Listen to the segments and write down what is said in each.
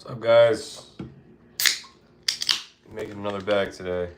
What's up, guys? Making another bag today.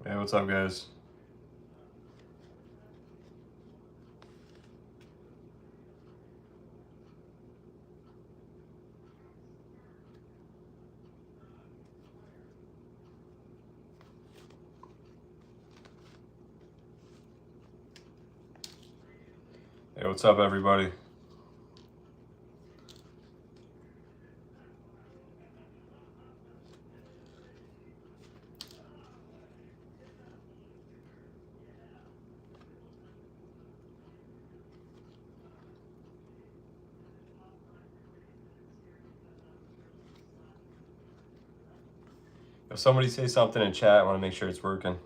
Hey, what's up, guys? Hey, what's up, everybody? If somebody say something in chat, I want to make sure it's working.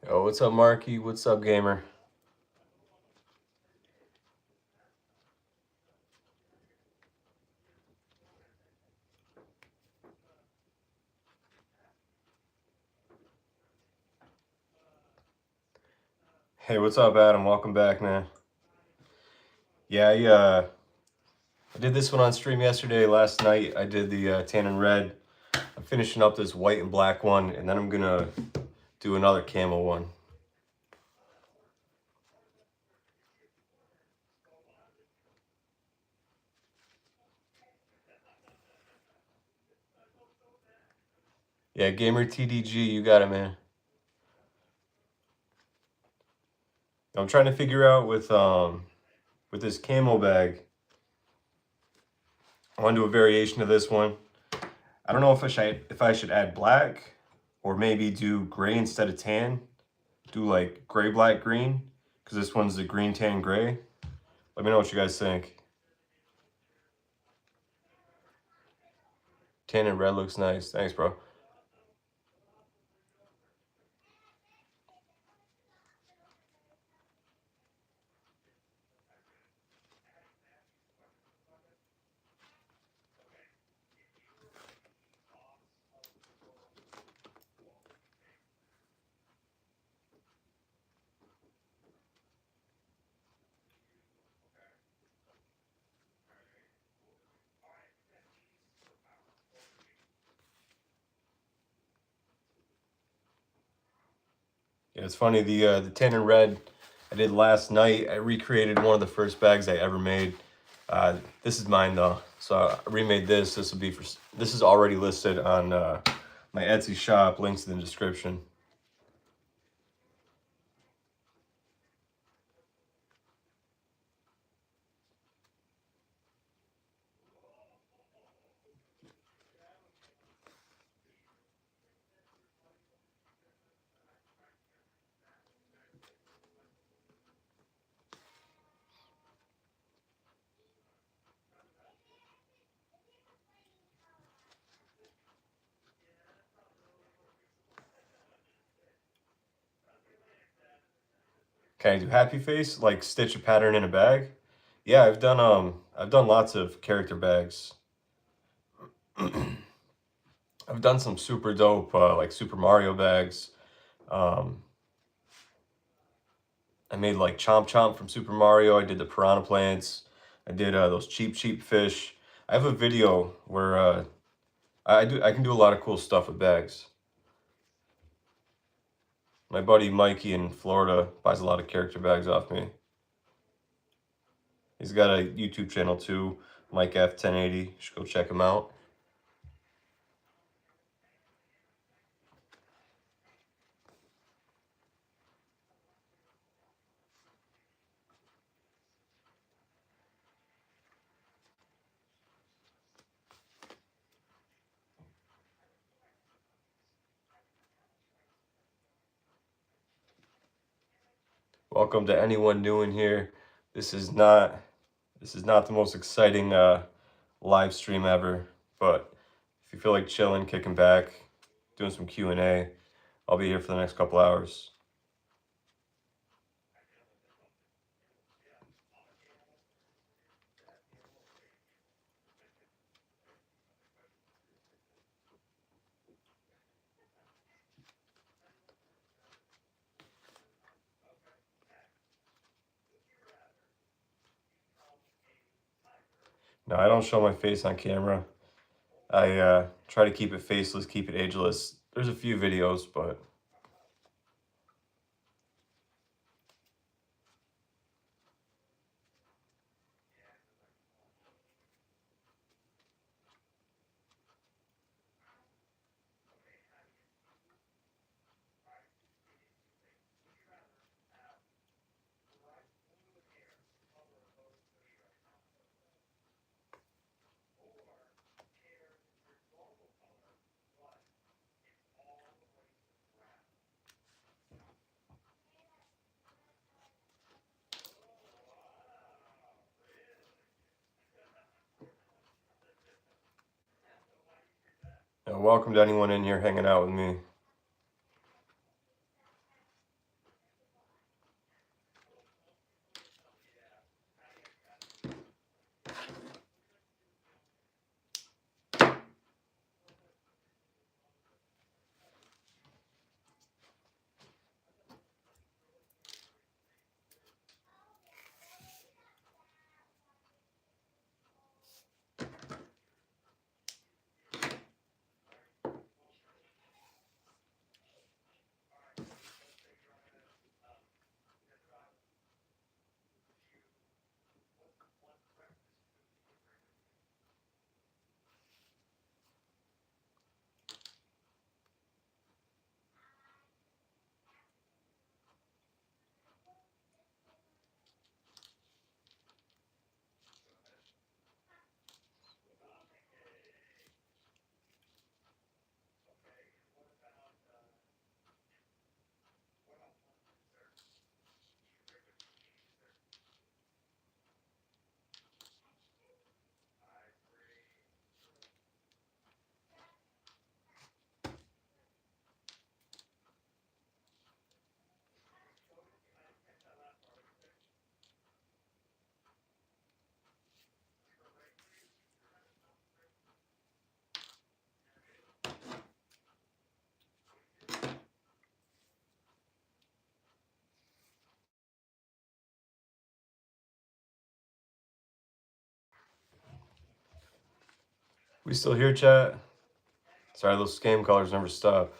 Yo, what's up, Marky? What's up, gamer? Hey, what's up, Adam? Welcome back, man. Yeah, I did this one on stream yesterday. Last night, I did the tan and red. I'm finishing up this white and black one, and then I'm gonna do another camo one. Yeah, gamer TDG, you got it, man. I'm trying to figure out with this camo bag. I want to do a variation of this one. I don't know if I should add black or maybe do gray instead of tan. Do like gray, black, green, because this one's the green, tan, gray. Let me know what you guys think. Tan and red looks nice. Thanks, bro. Yeah, it's funny. The tan and red, I did last night. I recreated one of the first bags I ever made. This is mine though, so I remade this. This will be for. This is already listed on my Etsy shop. Links in the description. Can I do happy face? Like stitch a pattern in a bag? Yeah, I've done lots of character bags. I've done some super dope like Super Mario bags. Um, I made like Chomp Chomp from Super Mario. I did the piranha plants. I did those cheap fish. I have a video where I can do a lot of cool stuff with bags. My buddy Mikey in Florida buys a lot of character bags off me. He's got a YouTube channel too, Mike F1080. You should go check him out. Welcome to anyone new in here. This is not the most exciting live stream ever, but if you feel like chilling, kicking back, doing some Q&A, I'll be here for the next couple hours. No, I don't show my face on camera. I try to keep it faceless, keep it ageless. There's a few videos, but welcome to anyone in here hanging out with me. We still here, chat? Sorry, those scam callers never stop.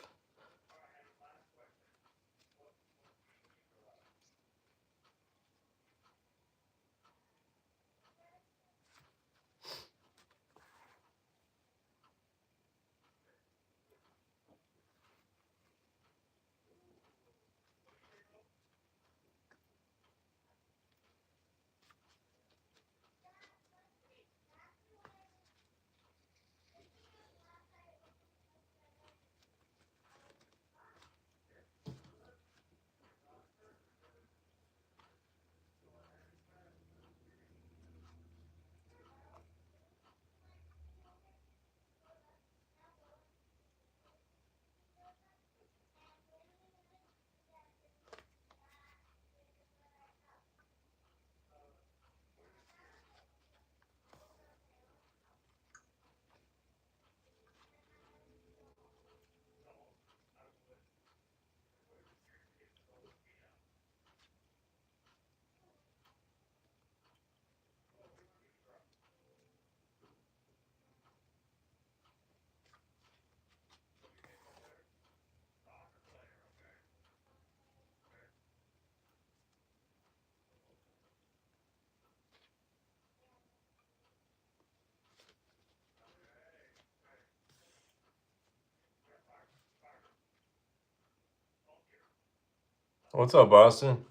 What's up, Boston?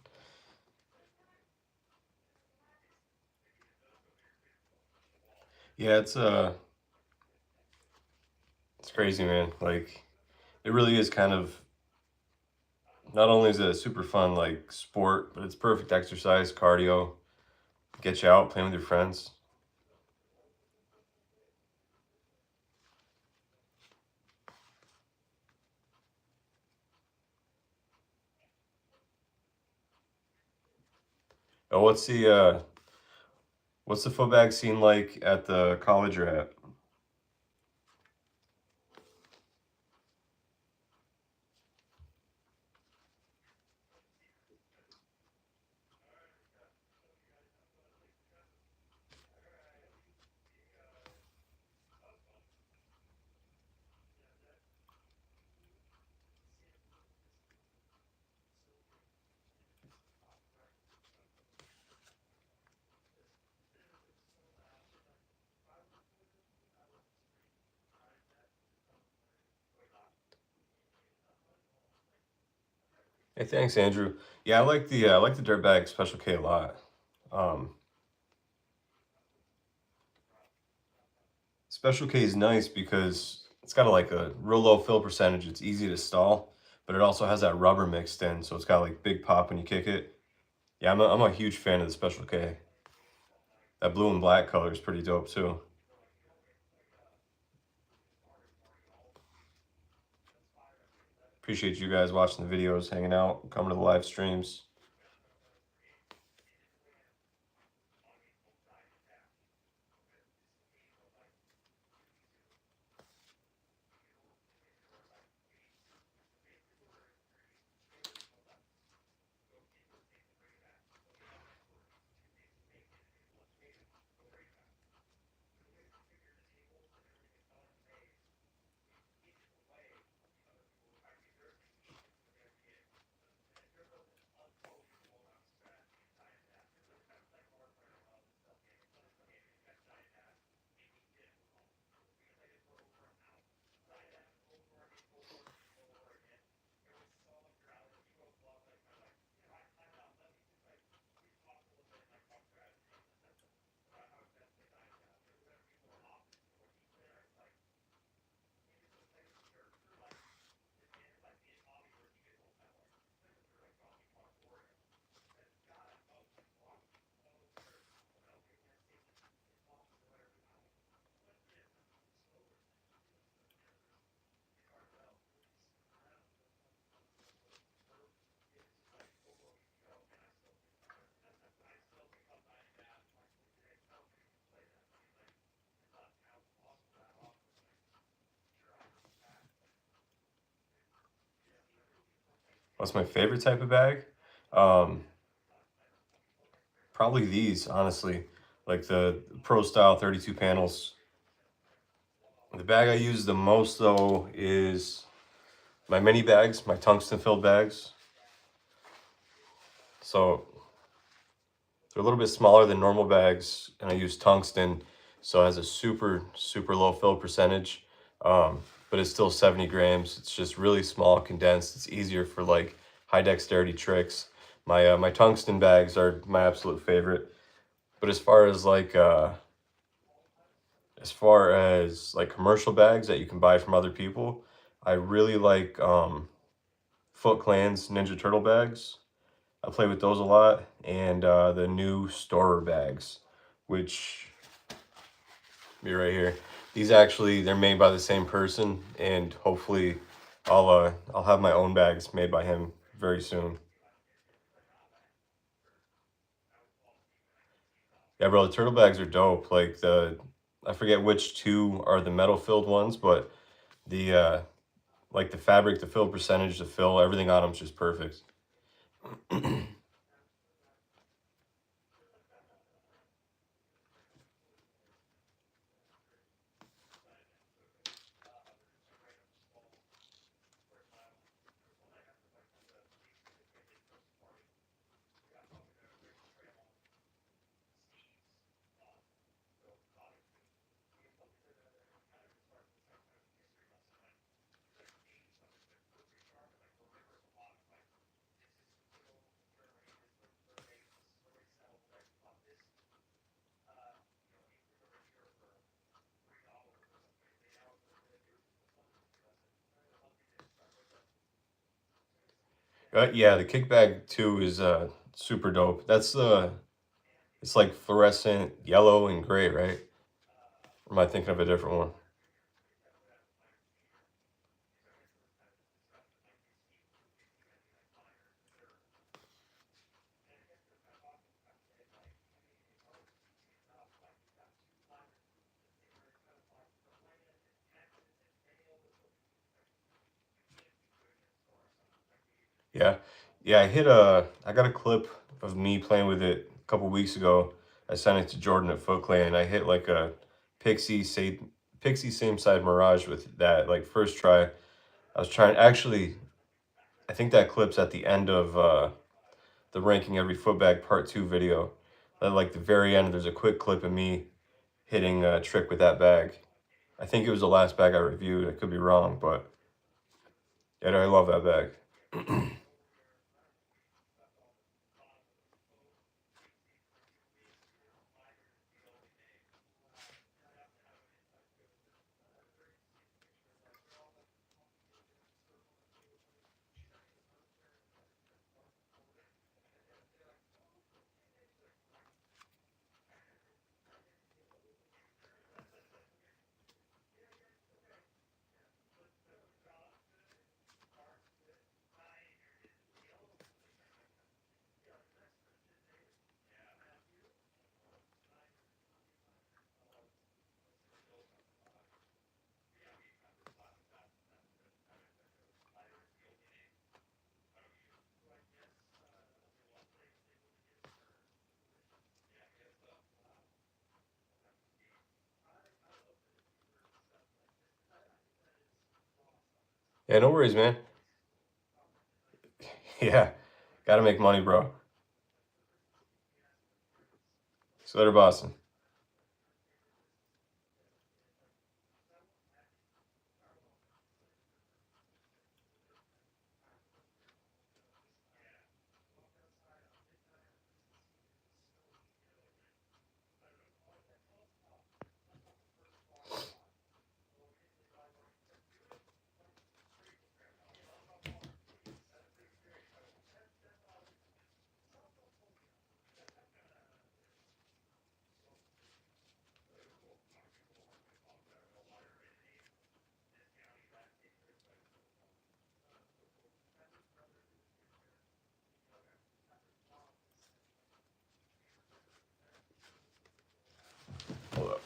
Yeah, it's crazy, man. Like it really is kind of not only is it a super fun like sport, but it's perfect exercise, cardio, get you out, playing with your friends. Oh, what's the footbag scene like at the college you're at? Hey, thanks, Andrew. Yeah, I like the dirtbag Special K a lot. Um, Special K is nice because it's got like a real low fill percentage. It's easy to stall, but it also has that rubber mixed in, so it's got like big pop when you kick it. Yeah, I'm a huge fan of the Special K. That blue and black color is pretty dope too. Appreciate you guys watching the videos, hanging out, coming to the live streams. What's my favorite type of bag? Um, Probably these, honestly. Like the Pro Style 32 panels. The bag I use the most though is my mini bags, my tungsten filled bags. So they're a little bit smaller than normal bags, and I use tungsten, so it has a super low fill percentage. But it's still 70 grams. It's just really small, condensed. It's easier for like high dexterity tricks. My tungsten bags are my absolute favorite. But as far as like commercial bags that you can buy from other people, I really like Foot Clan's Ninja Turtle bags. I play with those a lot, and the new Storer bags, which be right here. These actually they're made by the same person, and hopefully, I'll have my own bags made by him very soon. Yeah, bro, the turtle bags are dope. I forget which two are the metal filled ones, but the like the fabric, the fill percentage, the fill, everything on them's just perfect. Yeah, the kickbag 2 is super dope. That's it's like fluorescent yellow and gray, right? Or am I thinking of a different one? Yeah. Yeah, I got a clip of me playing with it a couple weeks ago. I sent it to Jordan at Foot Clan and I hit like a Pixie say Pixie same side Mirage with that like first try. I was trying actually I think that clip's at the end of the ranking every footbag part 2 video. At like the very end there's a quick clip of me hitting a trick with that bag. I think it was the last bag I reviewed. I could be wrong, but yeah, I love that bag. Yeah, no worries, man. Yeah, gotta make money, bro. So later, Boston. Hold up.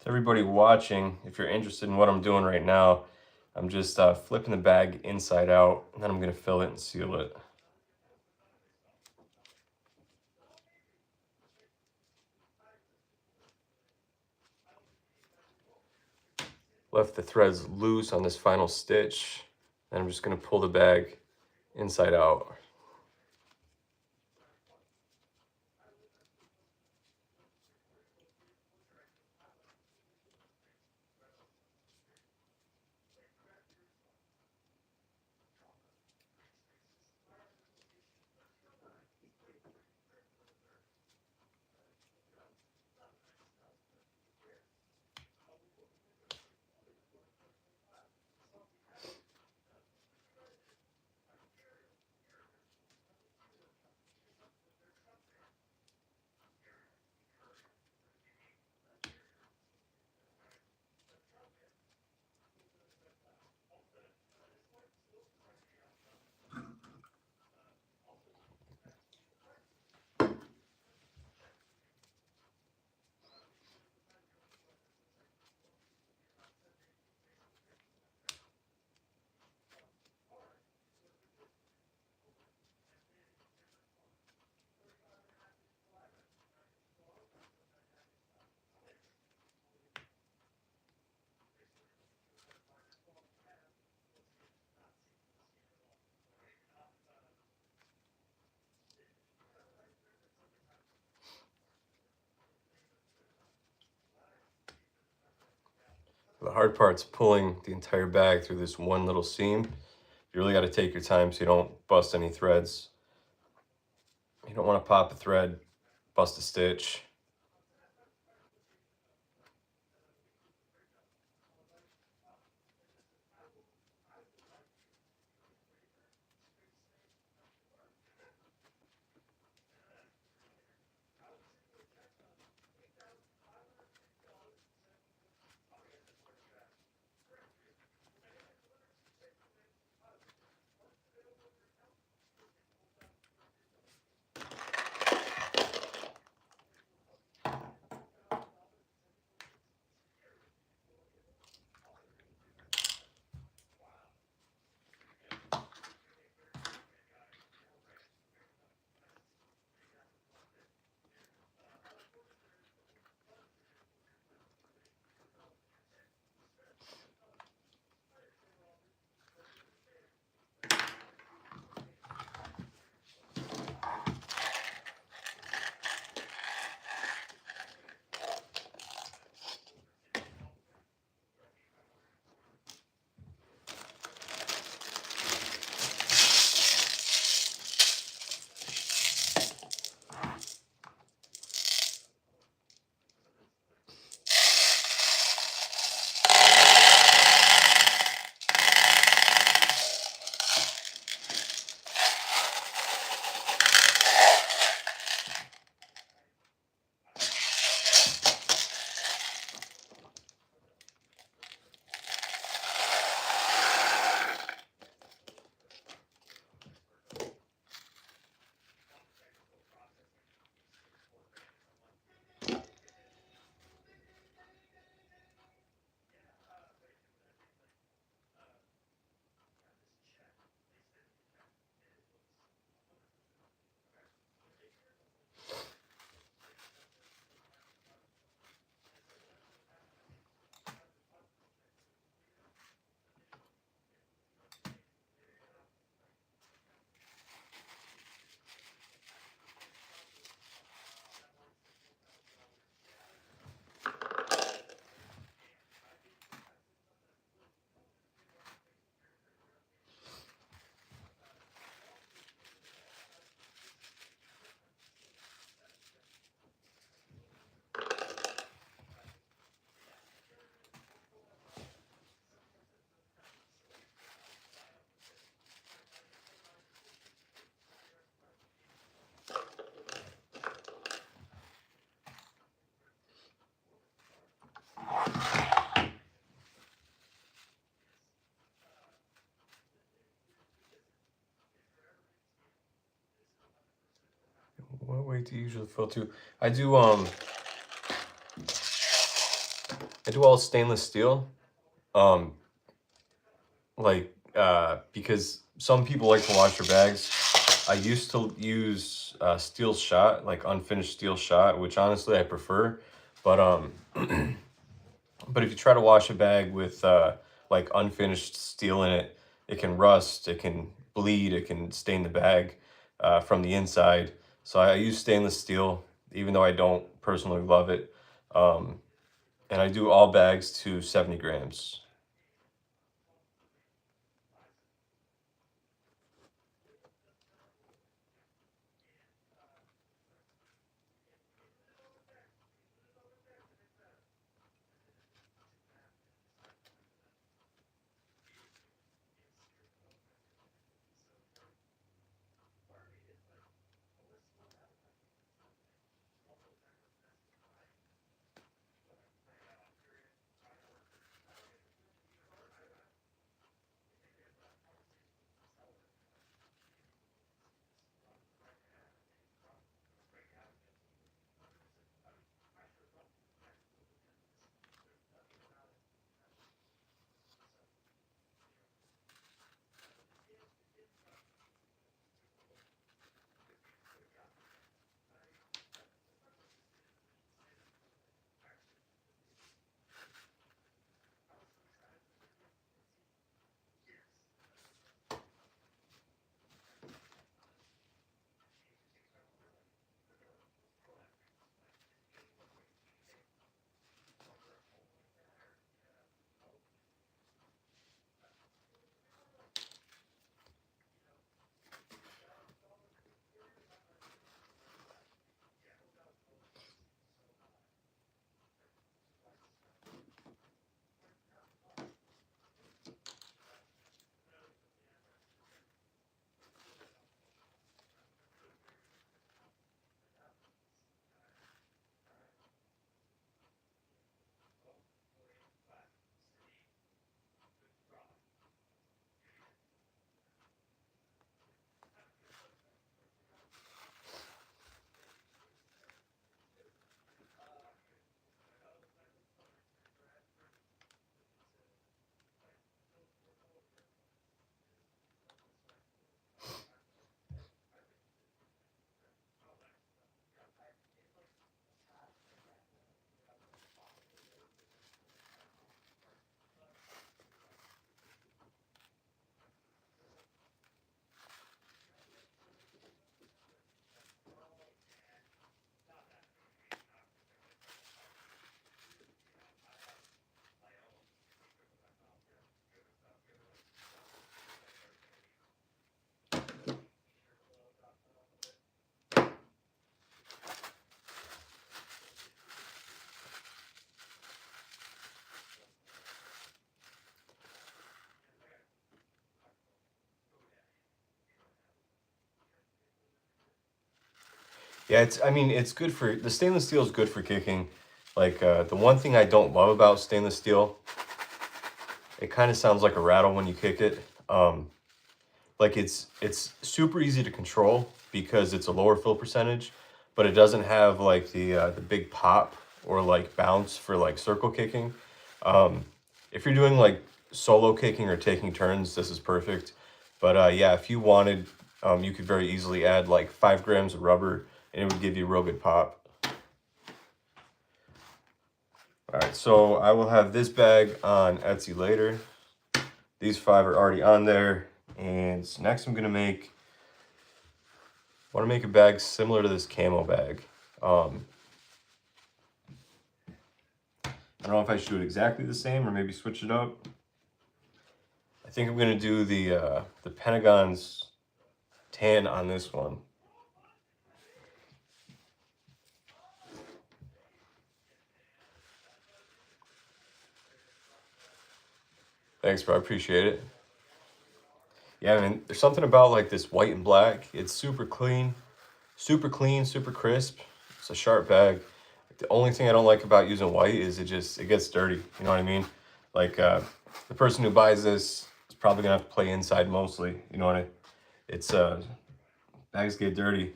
To everybody watching, if you're interested in what I'm doing right now, I'm just flipping the bag inside out, and then I'm gonna fill it and seal it. Left the threads loose on this final stitch, and I'm just gonna pull the bag inside out. hard part's pulling the entire bag through this one little seam. You really got to take your time so you don't bust any threads. You don't want to pop a thread, bust a stitch. What weight do you usually fill to? I do all stainless steel. Um because some people like to wash their bags. I used to use steel shot, like unfinished steel shot, which honestly I prefer. But but if you try to wash a bag with like unfinished steel in it, it can rust, it can bleed, it can stain the bag from the inside. So I use stainless steel, even though I don't personally love it. Um, and I do all bags to 70 grams. Yeah, I mean, it's good for, the stainless steel is good for kicking. Like, the one thing I don't love about stainless steel, it kind of sounds like a rattle when you kick it. Like it's super easy to control because it's a lower fill percentage, but it doesn't have like the big pop or like bounce for like circle kicking. If you're doing like solo kicking or taking turns, this is perfect. But yeah, if you wanted, you could very easily add like 5 grams of rubber and it would give you a real good pop. All right, so I will have this bag on Etsy later. These 5 are already on there. And next I'm gonna want to make a bag similar to this camo bag. I don't know if I should do it exactly the same or maybe switch it up. I think I'm gonna do the Pentagon's tan on this one. Thanks, bro. I appreciate it. Yeah, I mean, there's something about like this white and black. It's super clean, super clean, super crisp. It's a sharp bag. The only thing I don't like about using white is it gets dirty. You know what I mean? Like the person who buys this is probably gonna have to play inside mostly. You know what it's bags get dirty.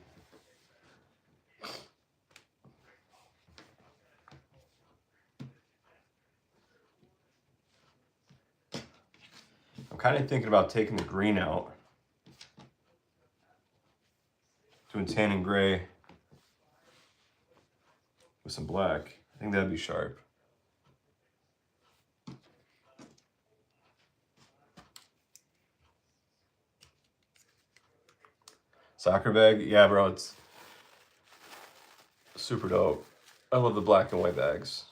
I'm kind of thinking about taking the green out, doing tan and gray with some black. I think that'd be sharp. Soccer bag, yeah, bro, it's super dope. I love the black and white bags.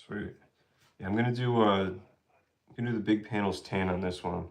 Sweet. Yeah, I'm gonna do the big panels tan on this one.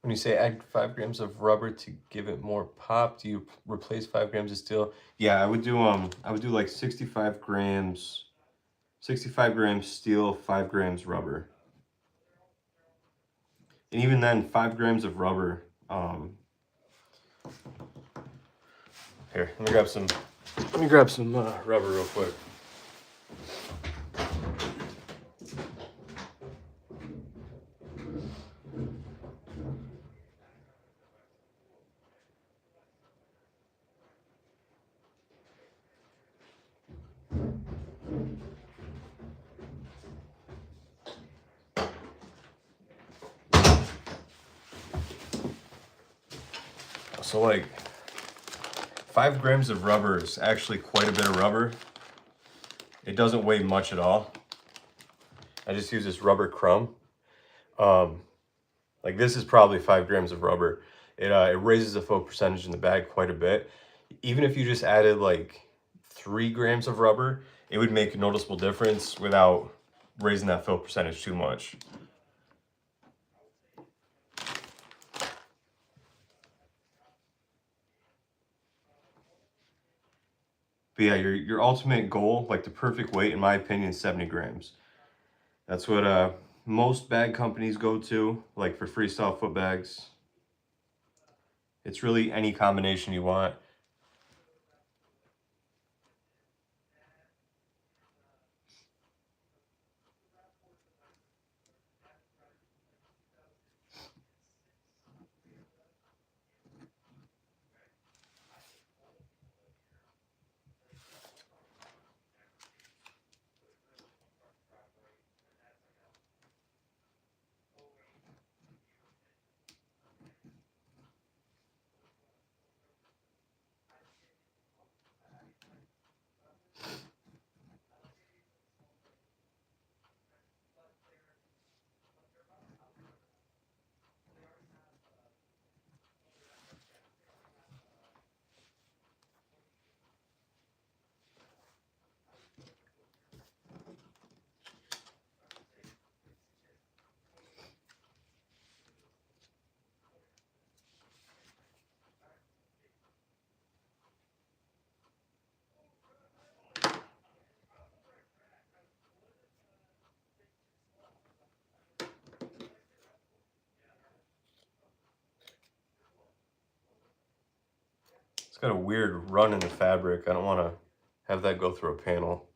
When you say add 5 grams of rubber to give it more pop, do you replace 5 grams of steel? Yeah, I would do like 65 grams, 65 grams steel, 5 grams rubber. And even then, 5 grams of rubber. Here, let me grab some. Let me grab some rubber real quick. So like 5 grams of rubber is actually quite a bit of rubber. It doesn't weigh much at all. I just use this rubber crumb. Like this is probably 5 grams of rubber. It raises the fill percentage in the bag quite a bit. Even if you just added like 3 grams of rubber, it would make a noticeable difference without raising that fill percentage too much. But yeah, your ultimate goal, like the perfect weight, in my opinion, is 70 grams. That's what most bag companies go to, like for freestyle foot bags. It's really any combination you want. It's got a weird run in the fabric. I don't want to have that go through a panel.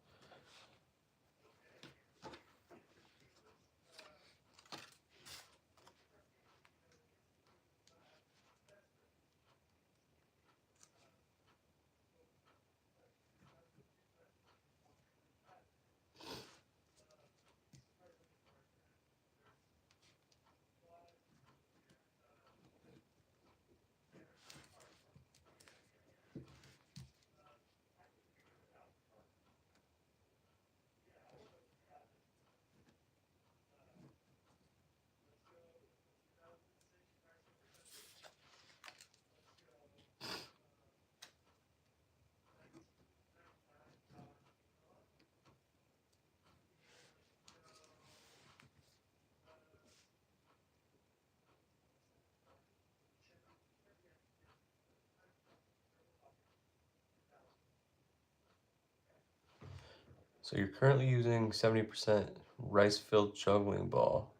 So you're currently using 70% rice-filled juggling ball.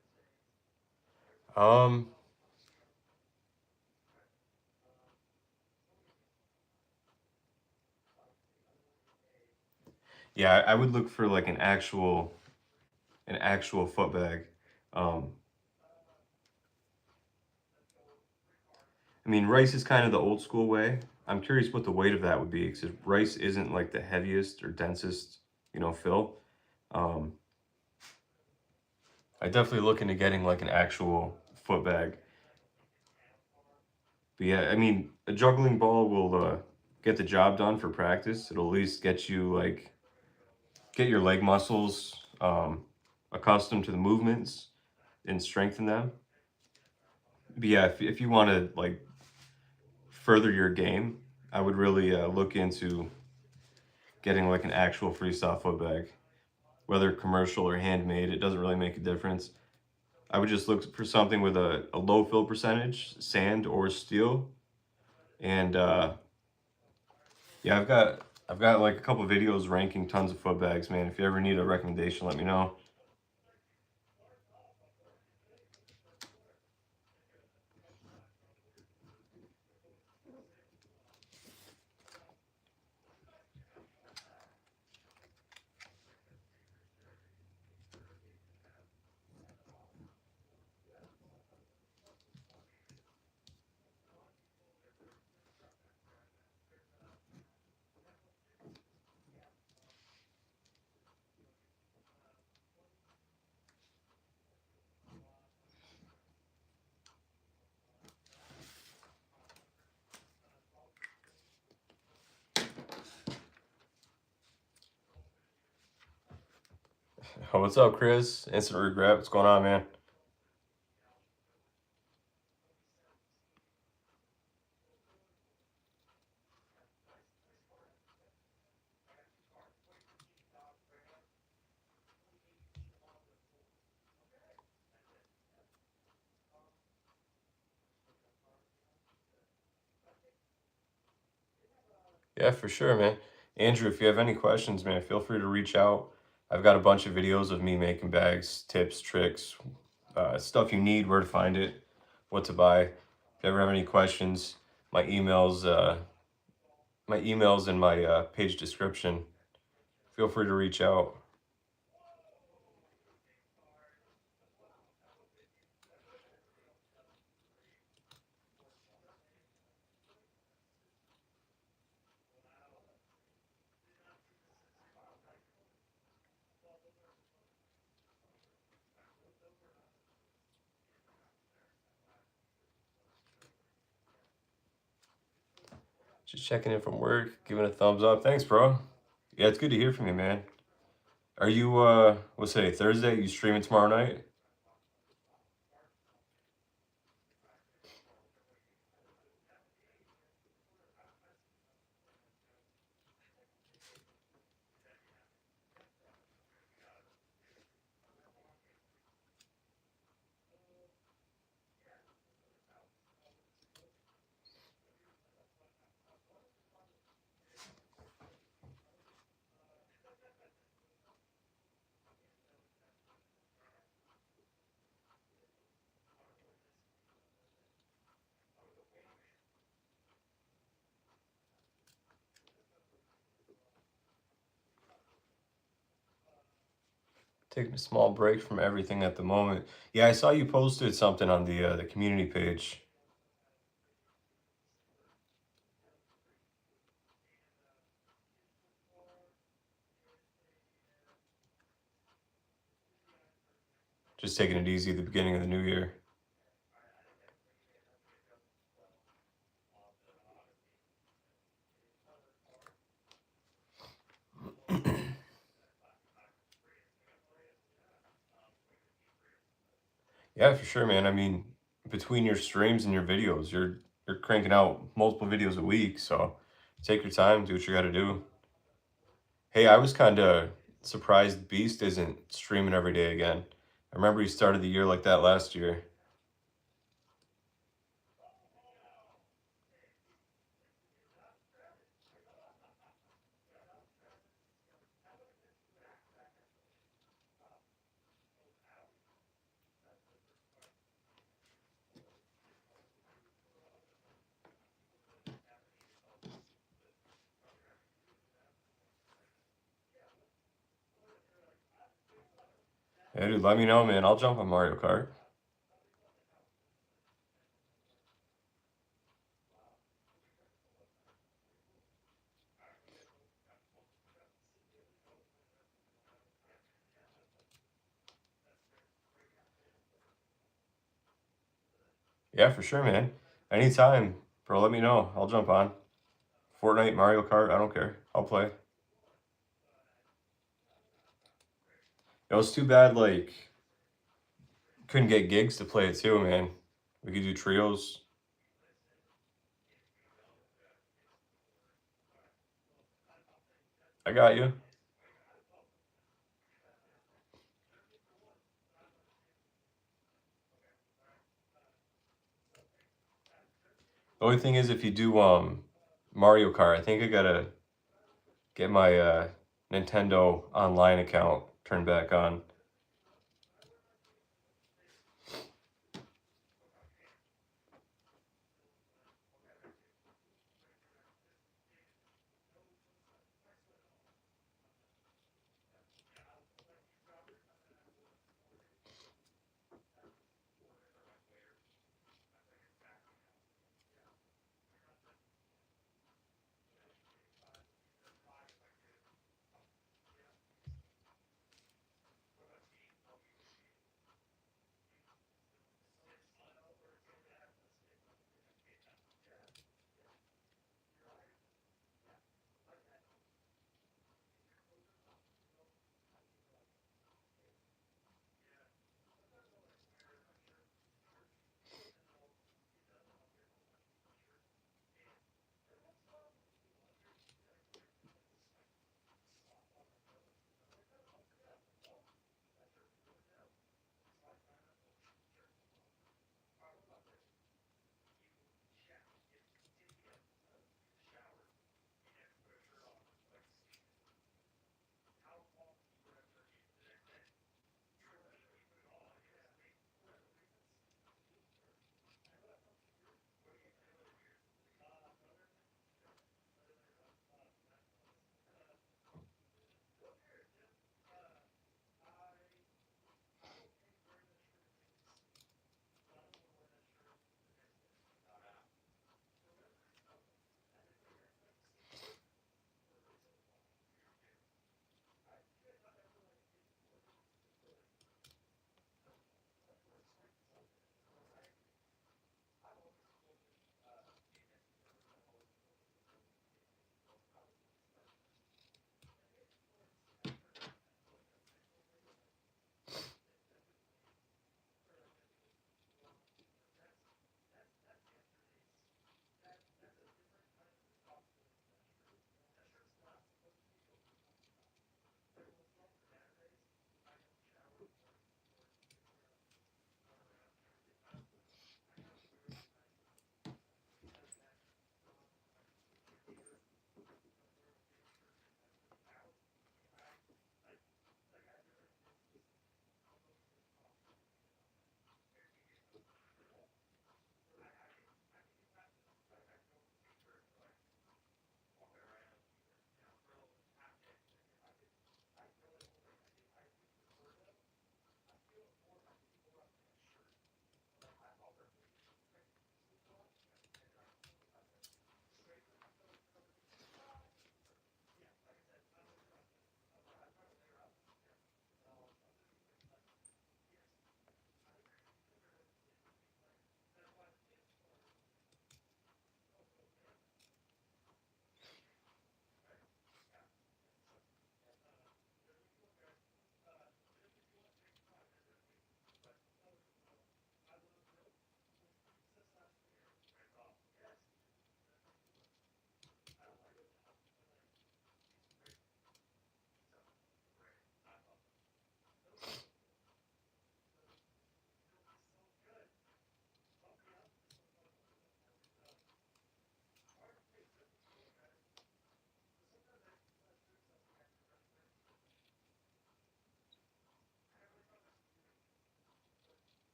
Um, yeah, I would look for like an actual foot bag. Um, I mean, rice is kind of the old school way. I'm curious what the weight of that would be because rice isn't like the heaviest or densest, fill. Um, I definitely look into getting like an actual foot bag. But yeah, I mean, a juggling ball will get the job done for practice. It'll at least get you like get your leg muscles accustomed to the movements and strengthen them. But yeah, if you want to like further your game, I would really look into getting like an actual freestyle foot bag, whether commercial or handmade. It doesn't really make a difference. I would just look for something with a low fill percentage, sand or steel, and yeah, I've got like a couple videos ranking tons of foot bags, man. If you ever need a recommendation, let me know. Oh, what's up, Chris? Instant regret. What's going on, man? Yeah, for sure, man. Andrew, if you have any questions, man, feel free to reach out. I've got a bunch of videos of me making bags, tips, tricks, stuff you need, where to find it, what to buy. If you ever have any questions, my emails, uh, my emails in my page description. Feel free to reach out. Just checking in from work, giving a thumbs up. Thanks, bro. Yeah, it's good to hear from you, man. Are you what's today, Thursday? You streaming tomorrow night? Taking a small break from everything at the moment. Yeah, I saw you posted something on the community page. Just taking it easy at the beginning of the new year. Yeah, for sure, man. I mean, between your streams and your videos, you're cranking out multiple videos a week, so take your time, do what you got to do. Hey, I was kind of surprised Beast isn't streaming every day again. I remember he started the year like that last year. Yeah, dude, let me know, man. I'll jump on Mario Kart. Yeah, for sure, man. Anytime, bro, let me know. I'll jump on. Fortnite, Mario Kart, I don't care. I'll play. It was too bad, like, couldn't get gigs to play it too, man. We could do trios. I got you. The only thing is, if you do Mario Kart, I think I gotta get my Nintendo online account turned back on.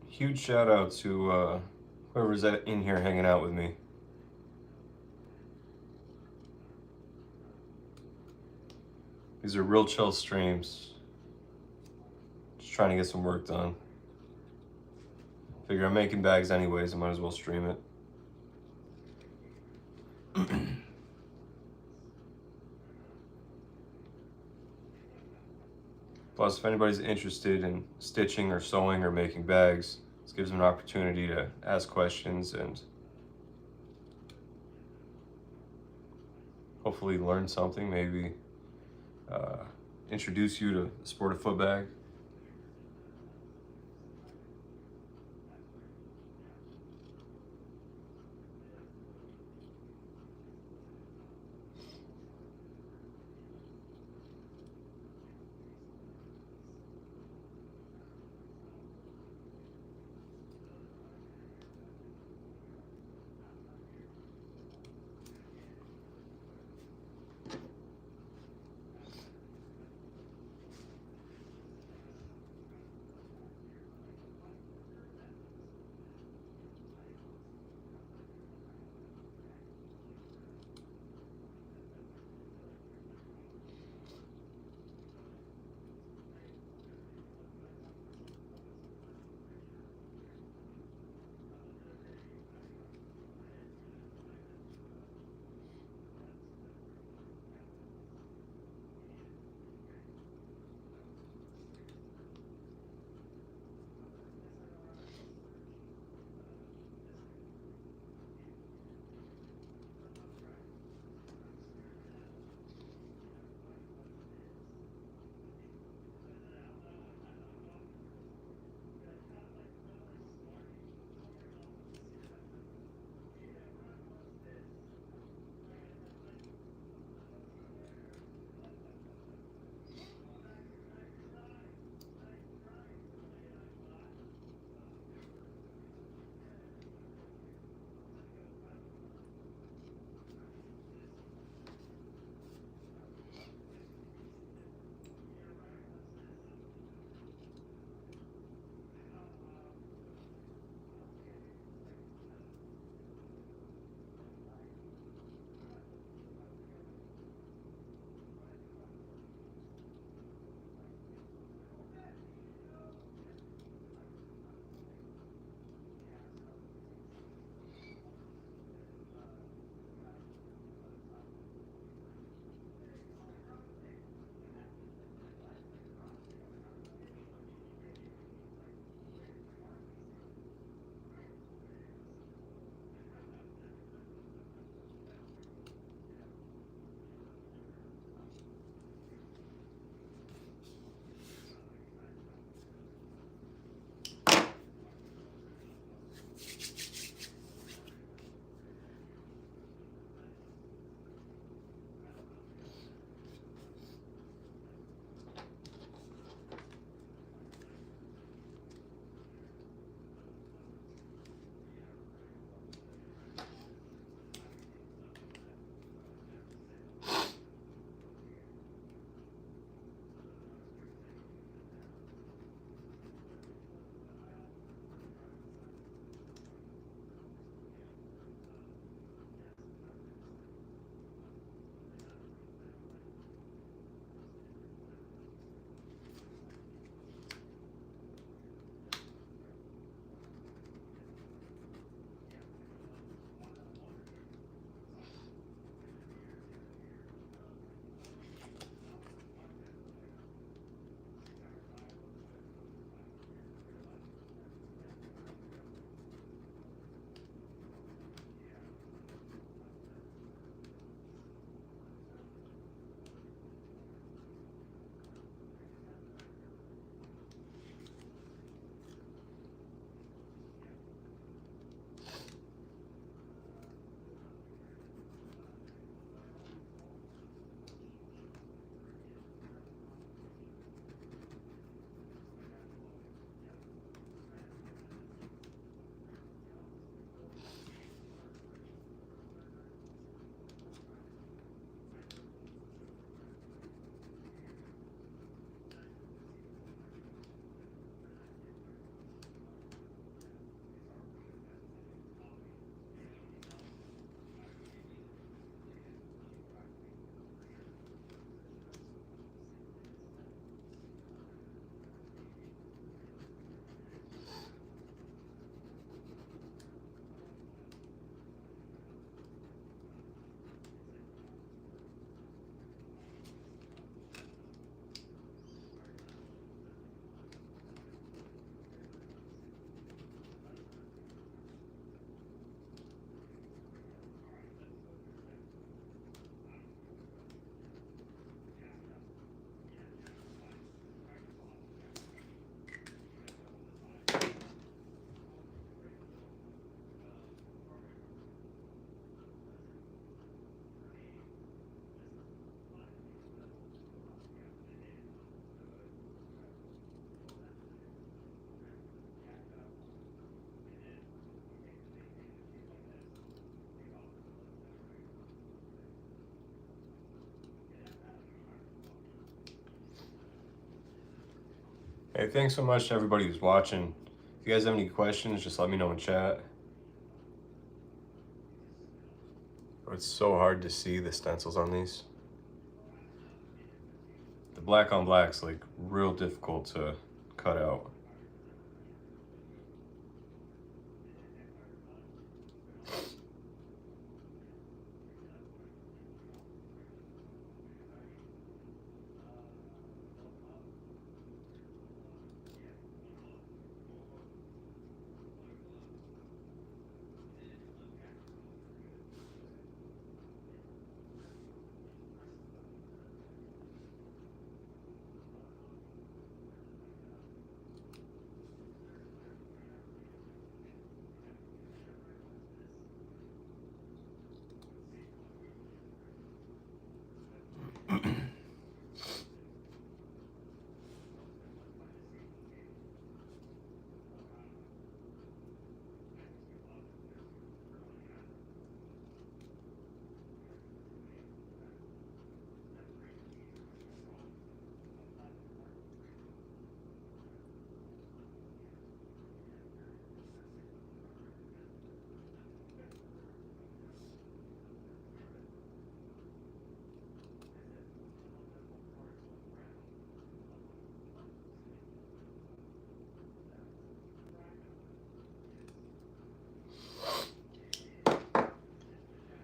Huge shout out to whoever's in here hanging out with me. These are real chill streams. Just trying to get some work done. Figure I'm making bags anyways, I might as well stream it. Plus, if anybody's interested in stitching or sewing or making bags, this gives them an opportunity to ask questions and hopefully learn something, maybe introduce you to the sport of footbag. Hey, thanks so much to everybody who's watching. If you guys have any questions, just let me know in chat. Oh, it's so hard to see the stencils on these. The black on black's like real difficult to cut out.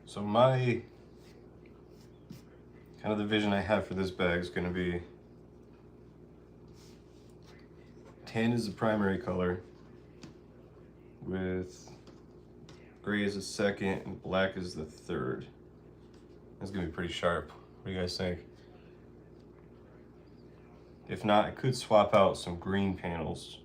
So my kind of the vision I have for this bag is going to be tan is the primary color, with gray as the second and black as the third. That's going to be pretty sharp. What do you guys think? If not, I could swap out some green panels.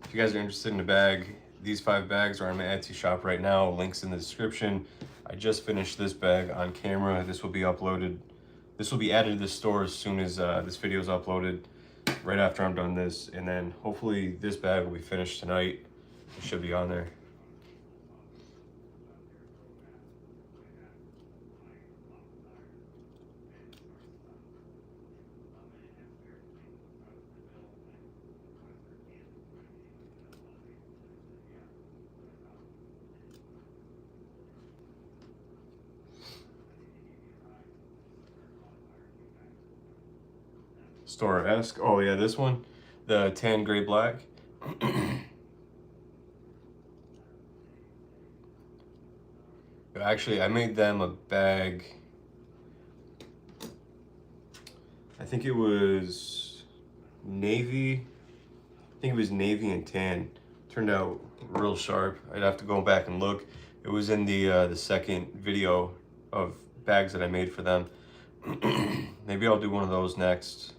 If you guys are interested in a bag, these 5 bags are on my Etsy shop right now. Links in the description. I just finished this bag on camera. This will be uploaded. This will be added to the store as soon as this video is uploaded, right after I'm done this. And then hopefully this bag will be finished tonight. It should be on there. Store-esque. Oh yeah, this one, the tan gray black. Actually, I made them a bag. I think it was navy. I think it was navy and tan. Turned out real sharp. I'd have to go back and look. It was in the second video of bags that I made for them. Maybe I'll do one of those next.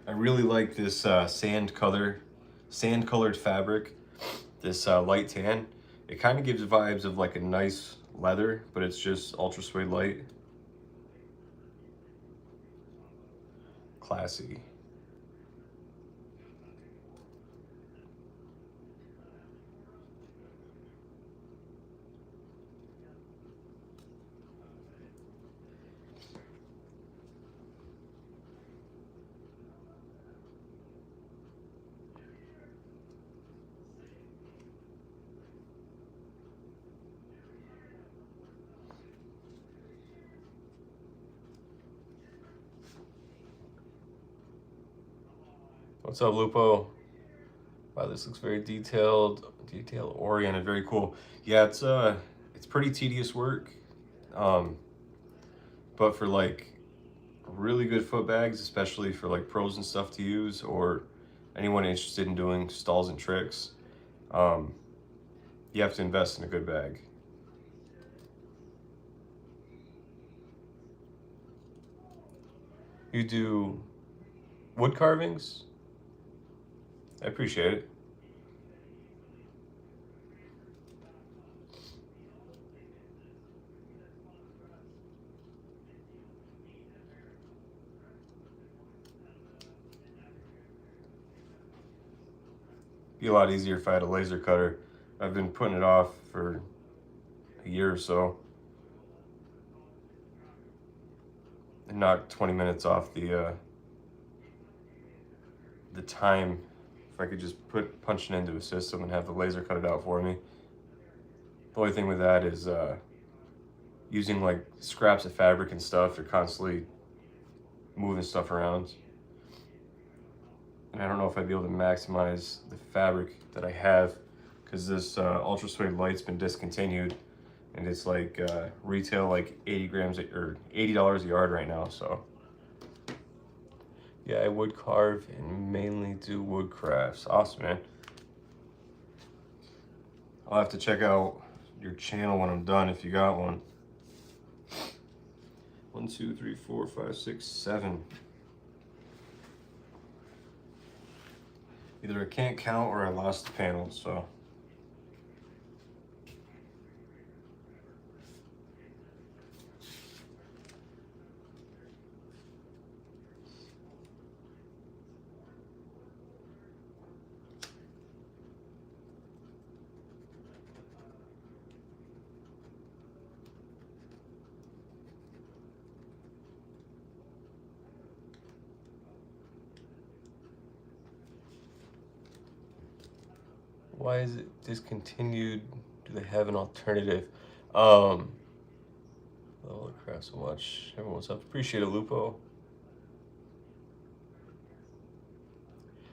I really like this sand colored fabric, this light tan. It kind of gives vibes of like a nice leather, but it's just ultra suede light. Classy. What's up, Lupo? Wow, this looks very detail oriented, very cool. Yeah, it's pretty tedious work. But for like really good foot bags, especially for like pros and stuff to use, or anyone interested in doing stalls and tricks, you have to invest in a good bag. You do wood carvings? I appreciate it. Be a lot easier if I had a laser cutter. I've been putting it off for a year or so. And knock 20 minutes off the time if I could just punch it into a system and have the laser cut it out for me. The only thing with that is using like scraps of fabric and stuff. They're constantly moving stuff around. And I don't know if I'd be able to maximize the fabric that I have because this Ultra Suede light's been discontinued, and it's like retail like 80 grams or $80 a yard right now. So yeah, I wood carve and mainly do wood crafts. Awesome, man. I'll have to check out your channel when I'm done if you got one. 1, 2, 3, 4, 5, 6, 7. Either I can't count or I lost the panels, so. Why is it discontinued? Do they have an alternative? Oh, crap, so much. Everyone's up. Appreciate it, Lupo.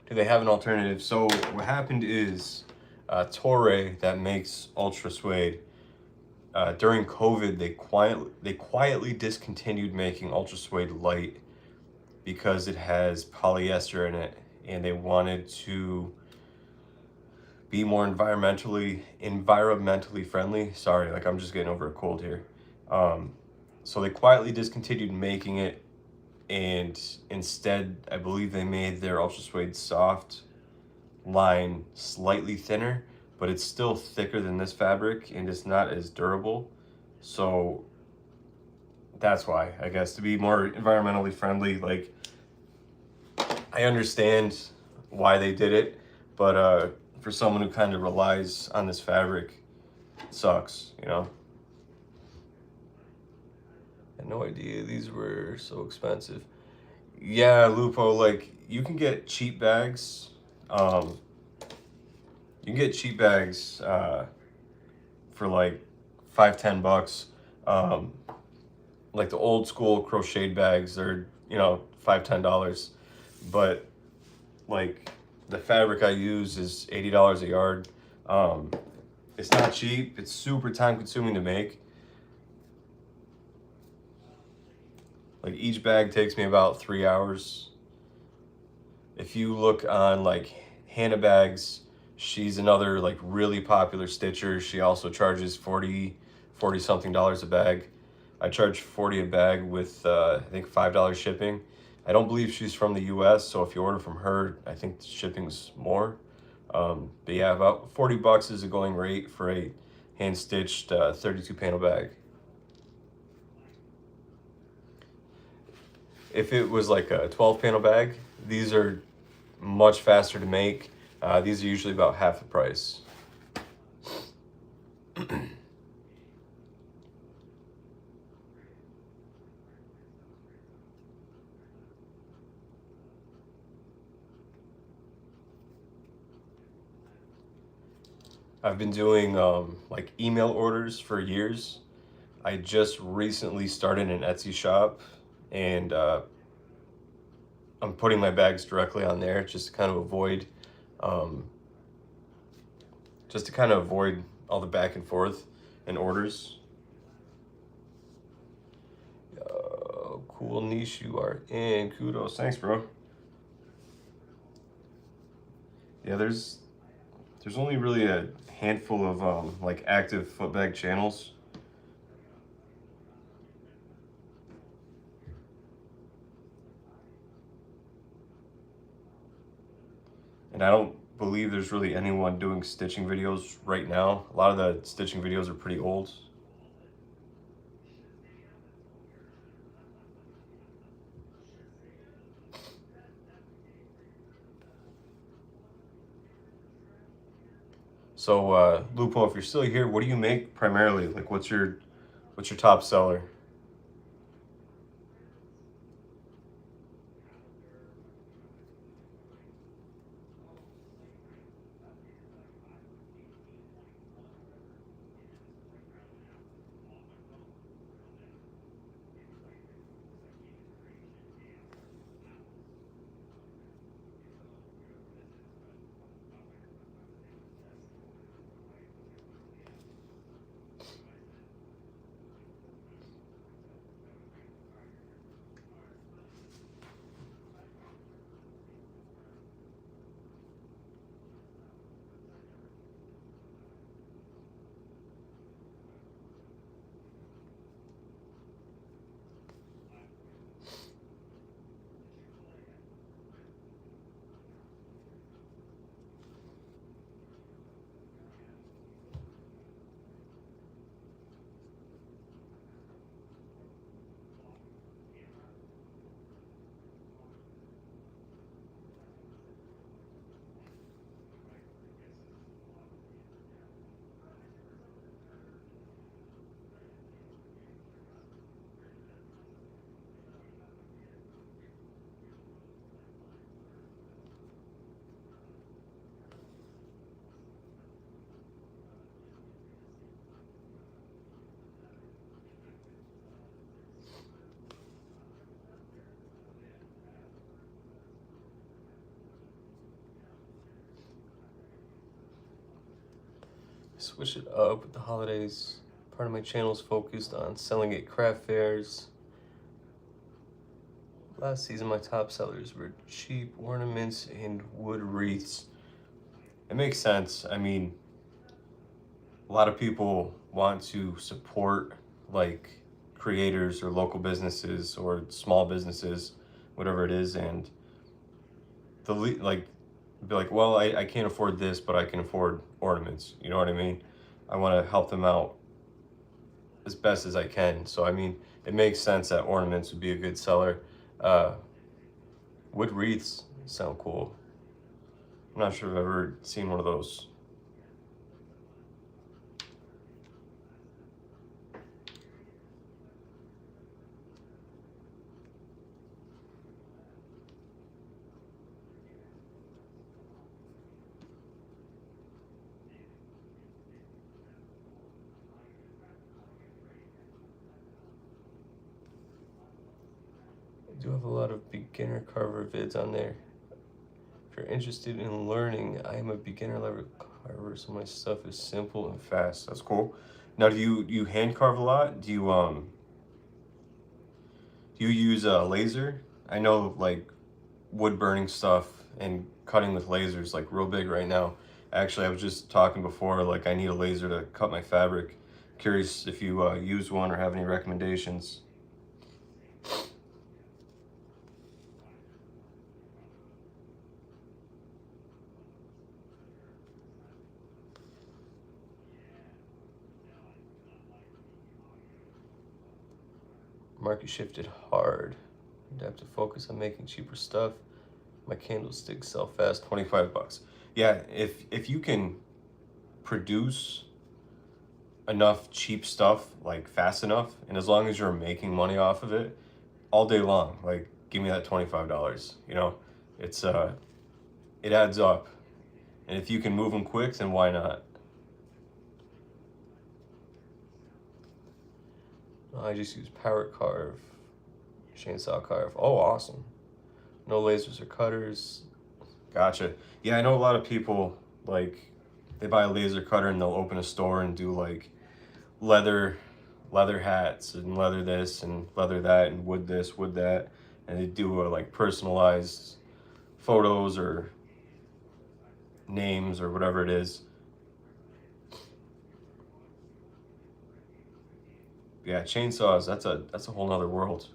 Do they have an alternative? So what happened is Toray, that makes Ultra Suede, during COVID, they quietly discontinued making Ultra Suede Light because it has polyester in it, and they wanted to be more environmentally friendly. Sorry, like I'm just getting over a cold here. So they quietly discontinued making it, and instead, I believe they made their Ultra Suede Soft line slightly thinner, but it's still thicker than this fabric and it's not as durable. So that's why, I guess, to be more environmentally friendly. Like, I understand why they did it, but for someone who kind of relies on this fabric, it sucks, you know? I had no idea these were so expensive. Yeah, Lupo, like, you can get cheap bags. You can get cheap bags for like $5-10. Like the old school crocheted bags, they're, you know, $5-10. But like the fabric I use is $80 a yard. It's not cheap. It's super time consuming to make. Like each bag takes me about 3 hours. If you look on like Hannah Bags, she's another like really popular stitcher. She also charges 40 something dollars a bag. I charge 40 a bag with I think $5 shipping. I don't believe she's from the US, so if you order from her, I think the shipping's more. But yeah, about $40 is a going rate for a hand-stitched 32 panel bag. If it was like a 12 panel bag, these are much faster to make. These are usually about half the price. I've been doing like email orders for years. I just recently started an Etsy shop, and I'm putting my bags directly on there just to kind of avoid all the back and forth in orders. Cool niche you are in. Kudos. Thanks, bro. Yeah, there's only really a handful of like active footbag channels. And I don't believe there's really anyone doing stitching videos right now. A lot of the stitching videos are pretty old. So, Lupo, if you're still here, what do you make primarily? Like, what's your top seller? Switch it up with the holidays. Part of my channel is focused on selling at craft fairs. Last season, my top sellers were cheap ornaments and wood wreaths. It makes sense. I mean, a lot of people want to support like creators or local businesses or small businesses, whatever it is, and like be like, well, I can't afford this, but I can afford ornaments. You know what I mean? I want to help them out as best as I can. So I mean, it makes sense that ornaments would be a good seller. Uh, Wood wreaths sound cool. I'm not sure if I've ever seen one of those. I do have a lot of beginner carver vids on there. If you're interested in learning, I am a beginner level carver, so my stuff is simple and fast. That's cool. Now, do you hand carve a lot? Do you use a laser? I know like wood burning stuff and cutting with lasers like real big right now. Actually, I was just talking before, like I need a laser to cut my fabric. Curious if you use one or have any recommendations. Market shifted hard. I'd have to focus on making cheaper stuff. My candlesticks sell fast, 25 bucks. Yeah, if you can produce enough cheap stuff like fast enough, and as long as you're making money off of it all day long, like give me that $25. You know, it's it adds up, and if you can move them quick, then why not? I just use power carve, chainsaw carve. Oh, awesome. No lasers or cutters. Gotcha. Yeah, I know a lot of people like they buy a laser cutter and they'll open a store and do like leather leather hats and leather this and leather that and wood this, wood that, and they do a like personalized photos or names or whatever it is. Yeah, chainsaws, that's a whole nother world.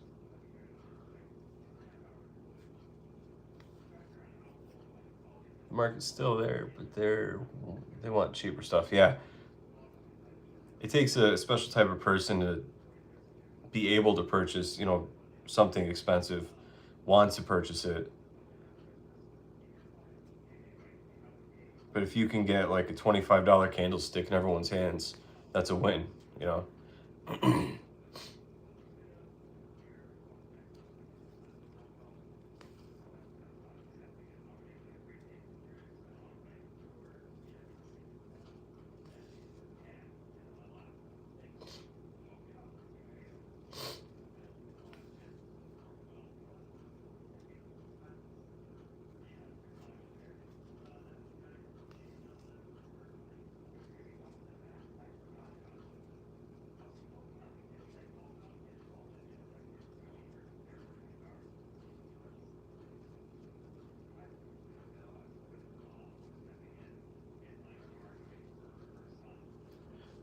The market's still there, but they want cheaper stuff. Yeah. It takes a special type of person to be able to purchase, something expensive, wants to purchase it. But if you can get like a $25 candlestick in everyone's hands, that's a win, you know?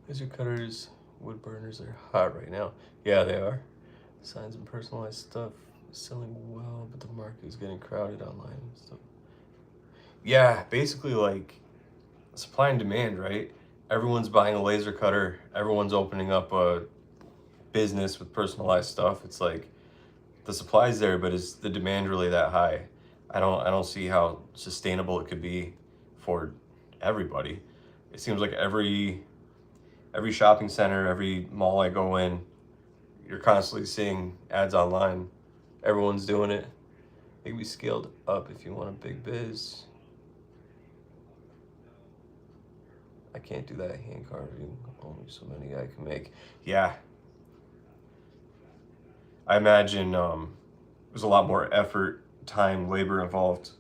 Laser cutters, wood burners are hot right now. Yeah, they are. Signs and personalized stuff is selling well, but the market is getting crowded online and stuff. Yeah, basically like supply and demand, right? Everyone's buying a laser cutter. Everyone's opening up a business with personalized stuff. It's like the supply's there, but is the demand really that high? I don't see how sustainable it could be for everybody. It seems like every shopping center, every mall I go in, you're constantly seeing ads online. Everyone's doing it. They can be scaled up if you want a big biz. I can't do that hand carving. Only so many I can make. Yeah, I imagine there's a lot more effort, time, labor involved,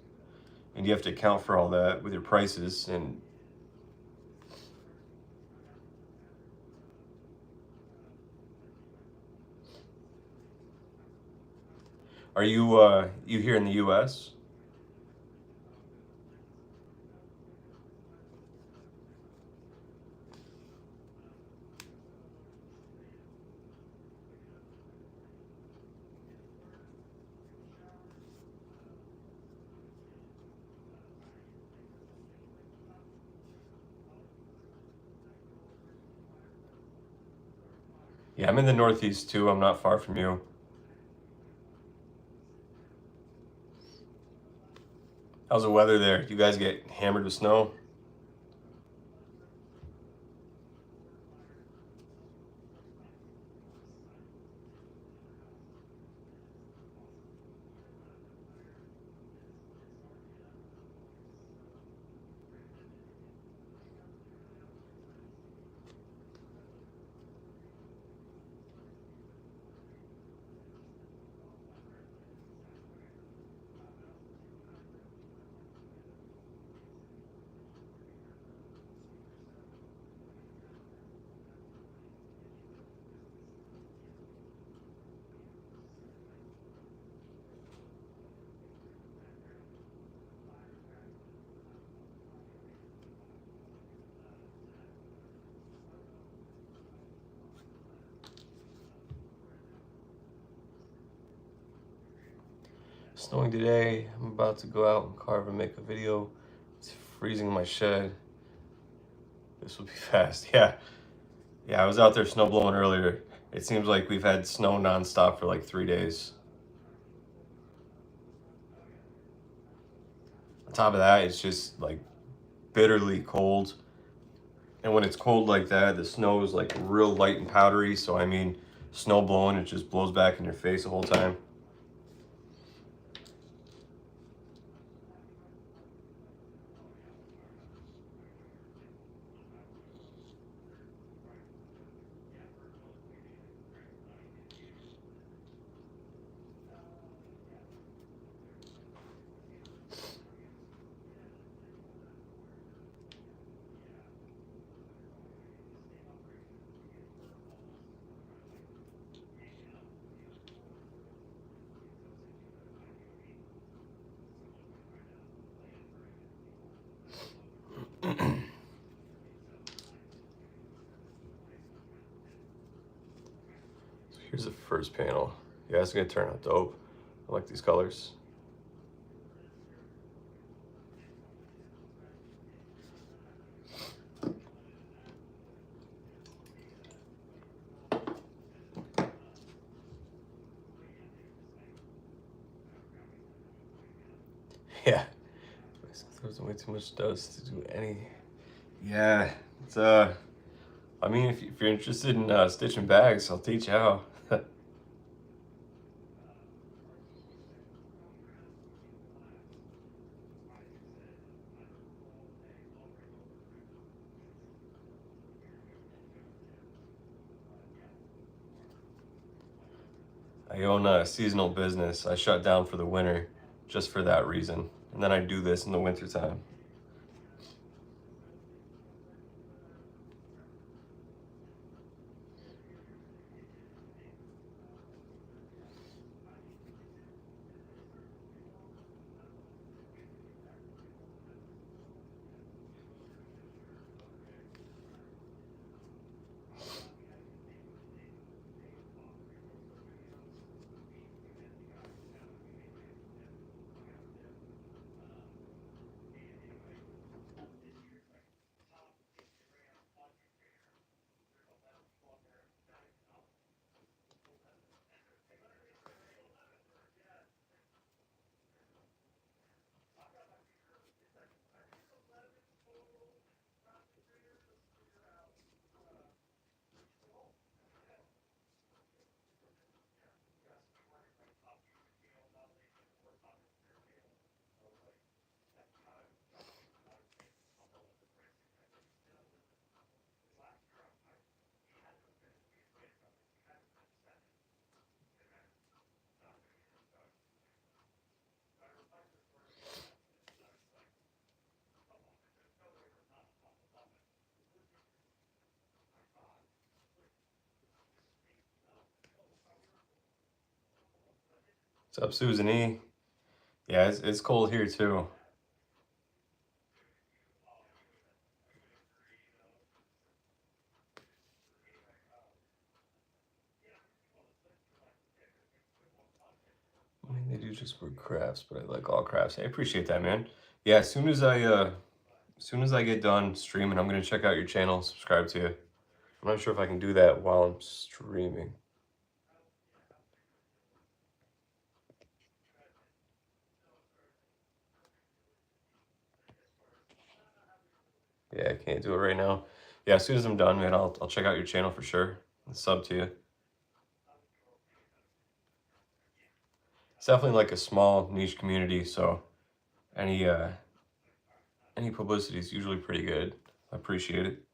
and you have to account for all that with your prices. And are you here in the U.S.? Yeah, I'm in the Northeast too. I'm not far from you. How's the weather there? You guys get hammered with snow? Snowing today. I'm about to go out and carve and make a video. It's freezing in my shed. This will be fast. Yeah. Yeah, I was out there snow blowing earlier. It seems like we've had snow nonstop for like 3 days. On top of that, it's just like bitterly cold. And when it's cold like that, the snow is like real light and powdery. So, I mean, snow blowing, it just blows back in your face the whole time. Here's the first panel. Yeah, it's gonna turn out dope. I like these colors. Yeah. Throws the Way too much dust to do any. Yeah, it's I mean, if you're interested in stitching bags, I'll teach you how. I own a seasonal business. I shut down for the winter just for that reason. And then I do this in the wintertime. What's up, Susan E? Yeah, it's cold here too. I mean, they do just for crafts, but I like all crafts. I appreciate that, man. Yeah, as soon as I get done streaming, I'm gonna check out your channel, subscribe to you. I'm not sure if I can do that while I'm streaming. Yeah, I can't do it right now. Yeah, as soon as I'm done, man, I'll check out your channel for sure. And sub to you. It's definitely like a small niche community, so any uh any publicity is usually pretty good. I appreciate it.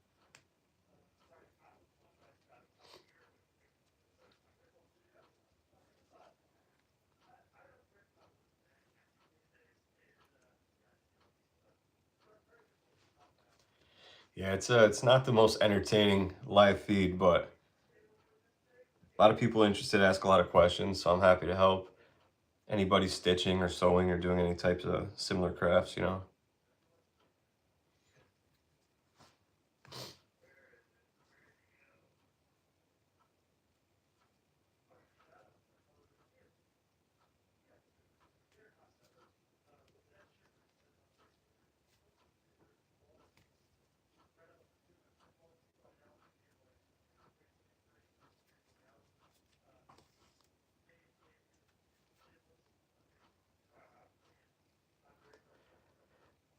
Yeah, it's not the most entertaining live feed, but a lot of people interested ask a lot of questions, so I'm happy to help anybody stitching or sewing or doing any types of similar crafts, you know.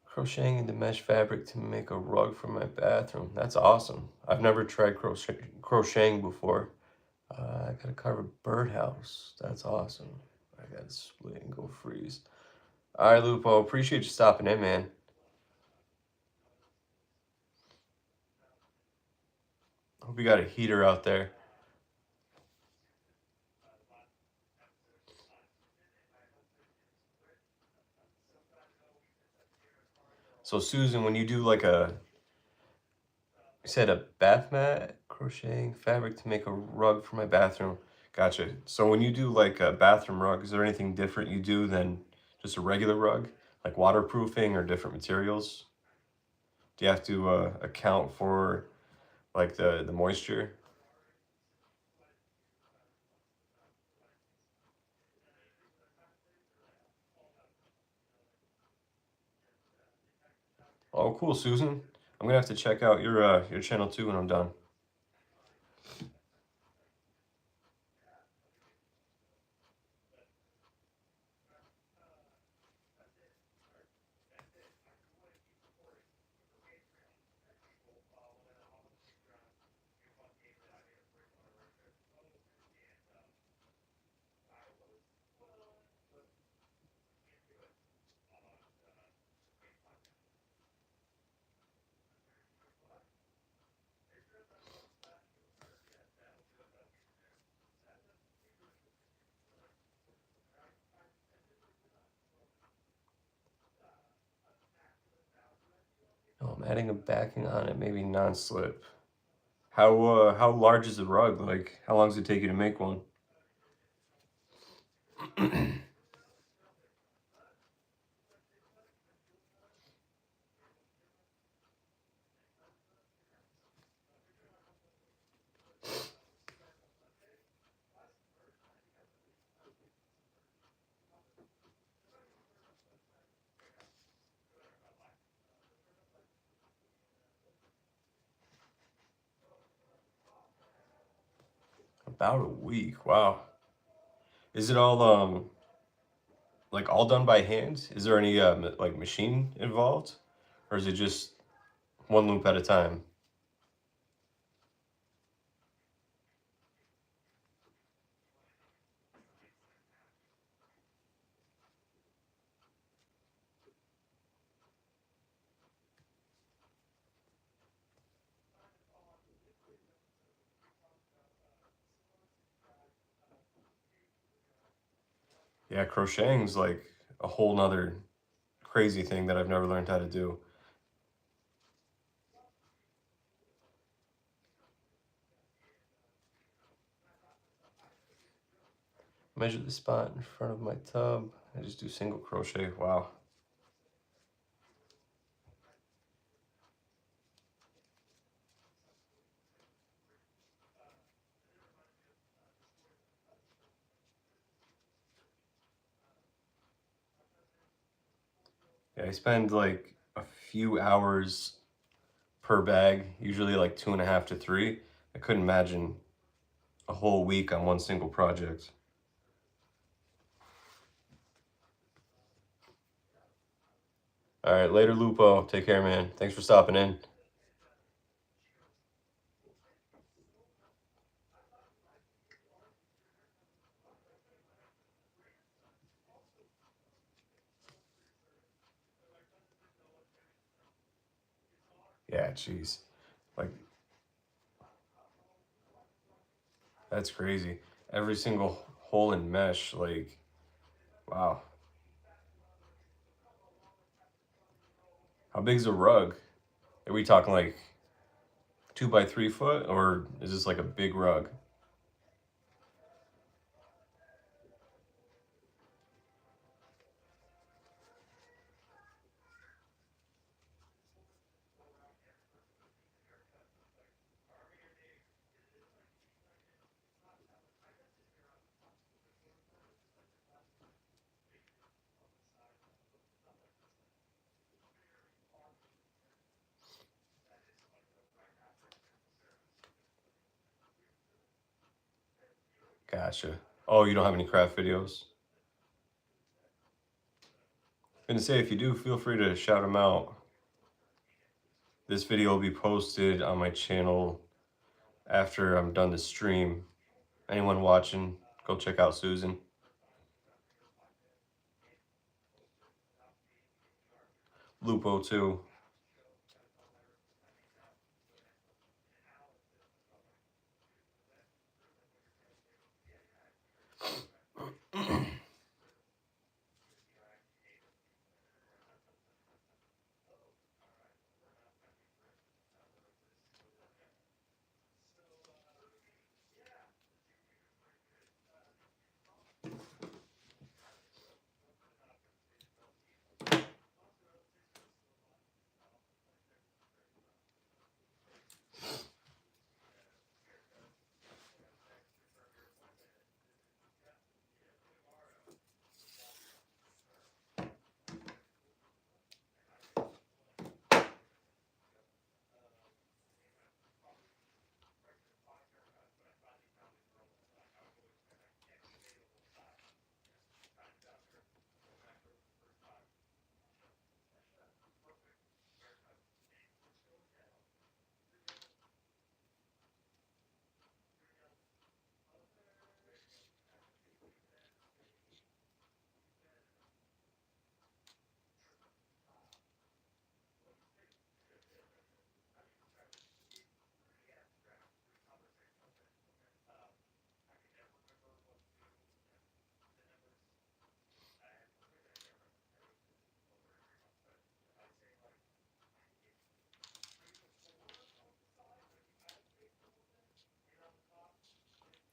Crocheting into mesh fabric to make a rug for my bathroom. That's awesome. I've never tried crocheting before. I gotta carve a birdhouse. That's awesome. I gotta split and go freeze. All right, Lupo. Appreciate you stopping in, man. Hope you got a heater out there. So, Susan, when you do like you said a bath mat, crocheting fabric to make a rug for my bathroom. Gotcha. So when you do like a bathroom rug, is there anything different you do than just a regular rug? Like waterproofing or different materials? Do you have to account for like the moisture? Oh, cool, Susan. I'm gonna have to check out your channel too when I'm done. adding a backing on it, maybe non-slip. How large is the rug? Like, how long does it take you to make one? About a week. Wow. Is it all like all done by hand? Is there any like machine involved, or is it just one loop at a time? Yeah, crocheting's like a whole nother crazy thing that I've never learned how to do. Measure the spot in front of my tub. I just do single crochet. Wow. Yeah, I spend like a few hours per bag, usually like 2.5 to 3. I couldn't imagine a whole week on one single project. All right, later, Lupo. Take care, man. Thanks for stopping in. Yeah, jeez. Like, that's crazy. Every single hole in mesh, like, wow. How big is a rug? Are we talking like 2 by 3 foot, or is this like a big rug? Gotcha. Oh, you don't have any craft videos? I'm gonna say, if you do, feel free to shout them out. This video will be posted on my channel after I'm done the stream. Anyone watching, go check out Susan. Lupo too.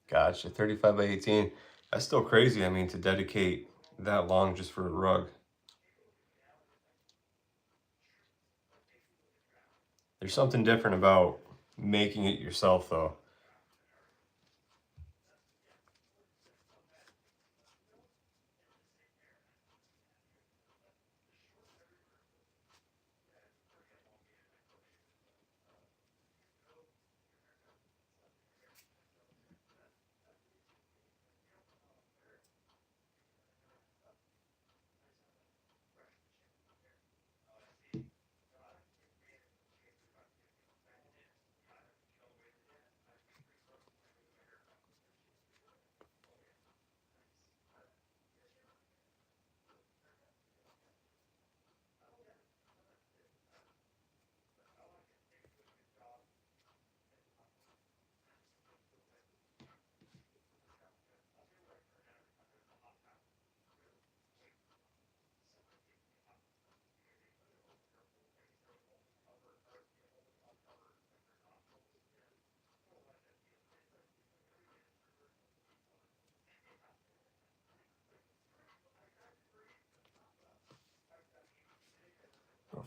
Gotcha, 35 by 18. That's still crazy. I mean, to dedicate that long just for a rug. There's something different about making it yourself, though.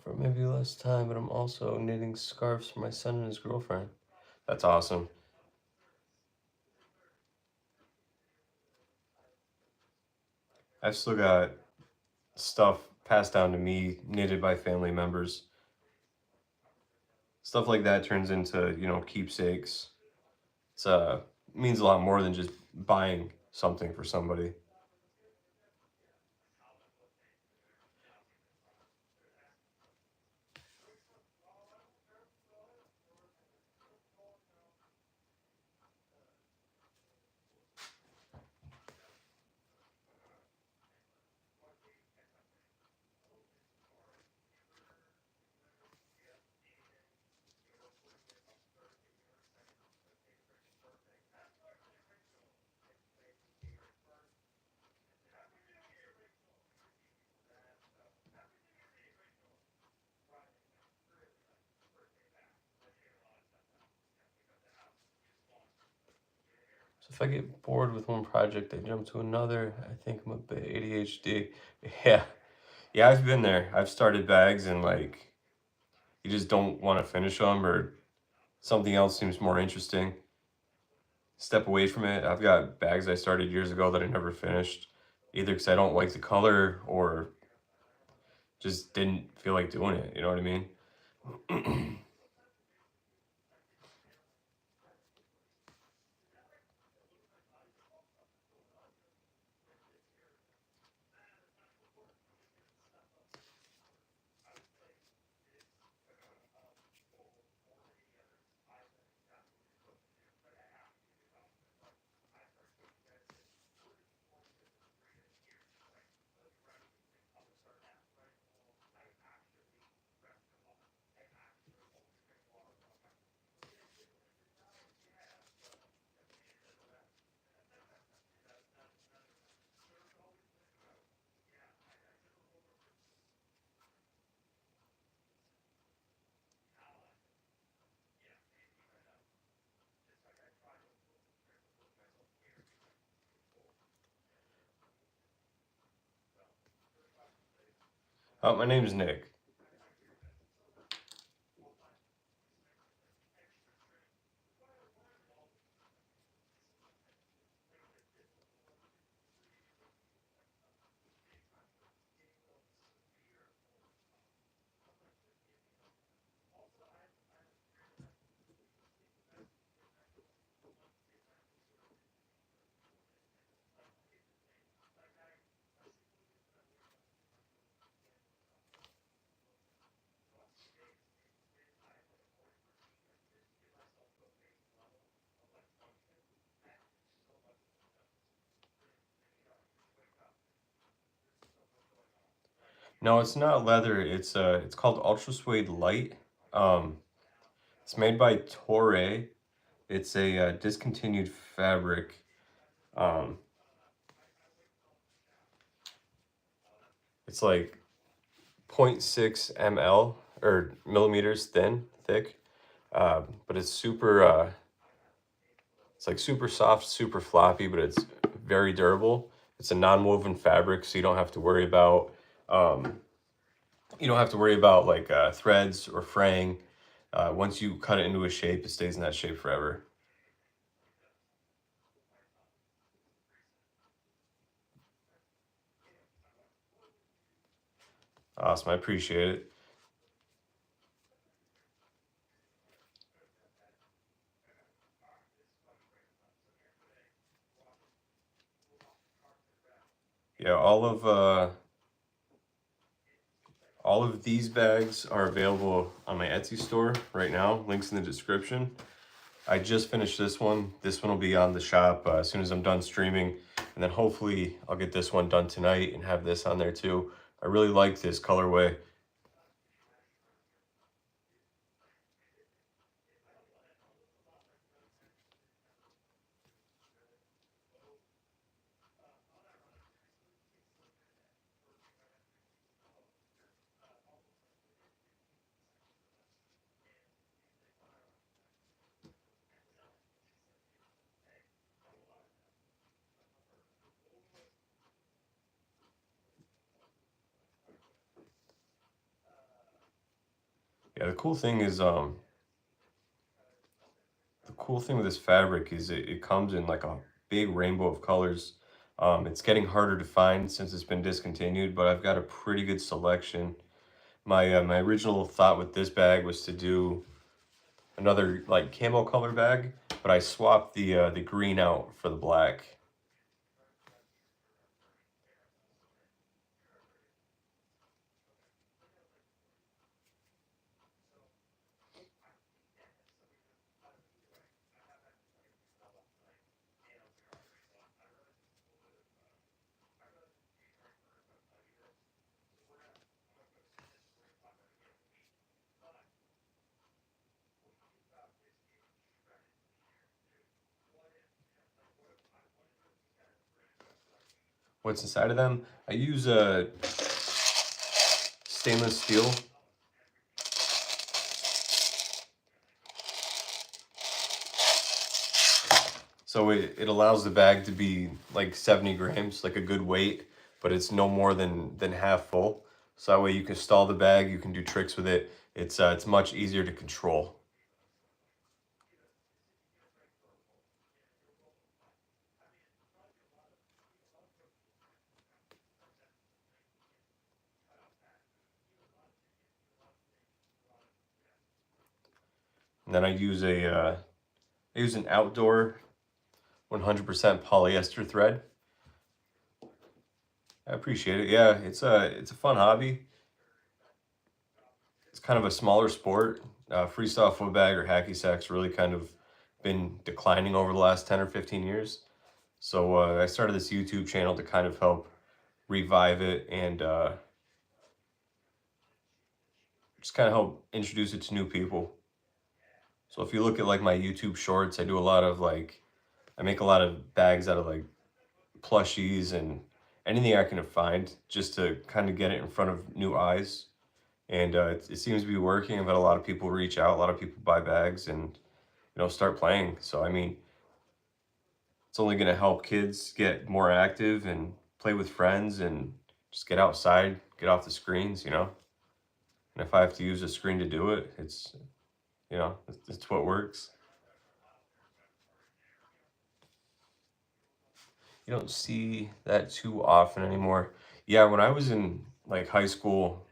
For maybe less time, but I'm also knitting scarves for my son and his girlfriend. That's awesome. I've still got stuff passed down to me, knitted by family members. Stuff like that turns into, keepsakes. It's means a lot more than just buying something for somebody. So if I get bored with one project, I jump to another. I think I'm a bit ADHD. Yeah. Yeah, I've been there. I've started bags and like you just don't want to finish them or something else seems more interesting. Step away from it. I've got bags I started years ago that I never finished, either because I don't like the color or just didn't feel like doing it. You know what I mean? My name is Nick. No, it's not leather. It's called Ultra Suede Light. Um, it's made by Torre. It's a discontinued fabric. Um, it's like zero point 0.6 ml or millimeters thick. But it's It's like super soft, super floppy, but it's very durable. It's a non-woven fabric, so um, you don't have to worry about like threads or fraying. Once you cut it into a shape, it stays in that shape forever. Awesome, I appreciate it. Yeah, all of these bags are available on my Etsy store right now. Links in the description. I just finished this one. This one will be on the shop as soon as I'm done streaming. And then hopefully I'll get this one done tonight and have this on there too. I really like this colorway. Yeah, the cool thing with this fabric is it comes in like a big rainbow of colors. It's getting harder to find since it's been discontinued, but I've got a pretty good selection. My original thought with this bag was to do another like camo color bag, but I swapped the green out for the black. What's inside of them? I use a stainless steel. So it allows the bag to be like 70 grams, like a good weight, but it's no more than half full. So that way you can stall the bag, you can do tricks with it. It's much easier to control. And then I use an outdoor 100% polyester thread. I appreciate it. Yeah, it's a fun hobby. It's kind of a smaller sport. Freestyle footbag or hacky sack's really kind of been declining over the last 10 or 15 years. So I started this YouTube channel to kind of help revive it and just kind of help introduce it to new people. So if you look at like my YouTube shorts, I do a lot of like, I make a lot of bags out of like plushies and anything I can find just to kind of get it in front of new eyes. And it seems to be working. I've had a lot of people reach out, a lot of people buy bags and, start playing. So, I mean, it's only going to help kids get more active and play with friends and just get outside, get off the screens. And if I have to use a screen to do it, it's what works. You don't see that too often anymore. Yeah, when I was in like high school,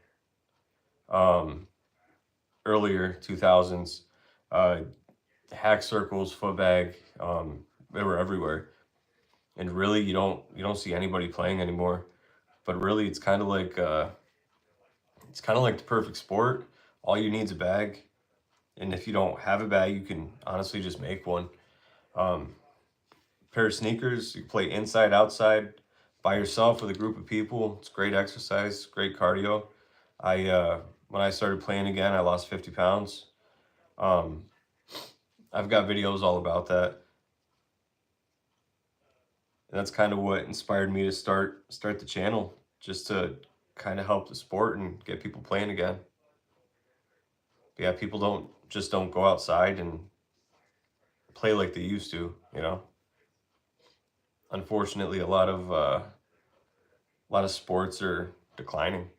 um, earlier 2000s, uh, hack circles, footbag, they were everywhere. And really, you don't see anybody playing anymore. But really, it's kind of like the perfect sport. All you need is a bag, and if you don't have a bag, you can honestly just make one. Um, Pair of sneakers, you can play inside, outside, by yourself with a group of people. It's great exercise, great cardio. When I started playing again, I lost 50 pounds. Um, I've got videos all about that. And that's kind of what inspired me to start the channel, just to kind of help the sport and get people playing again. But yeah, people don't go outside and play like they used to, you know. Unfortunately, a lot of sports are declining.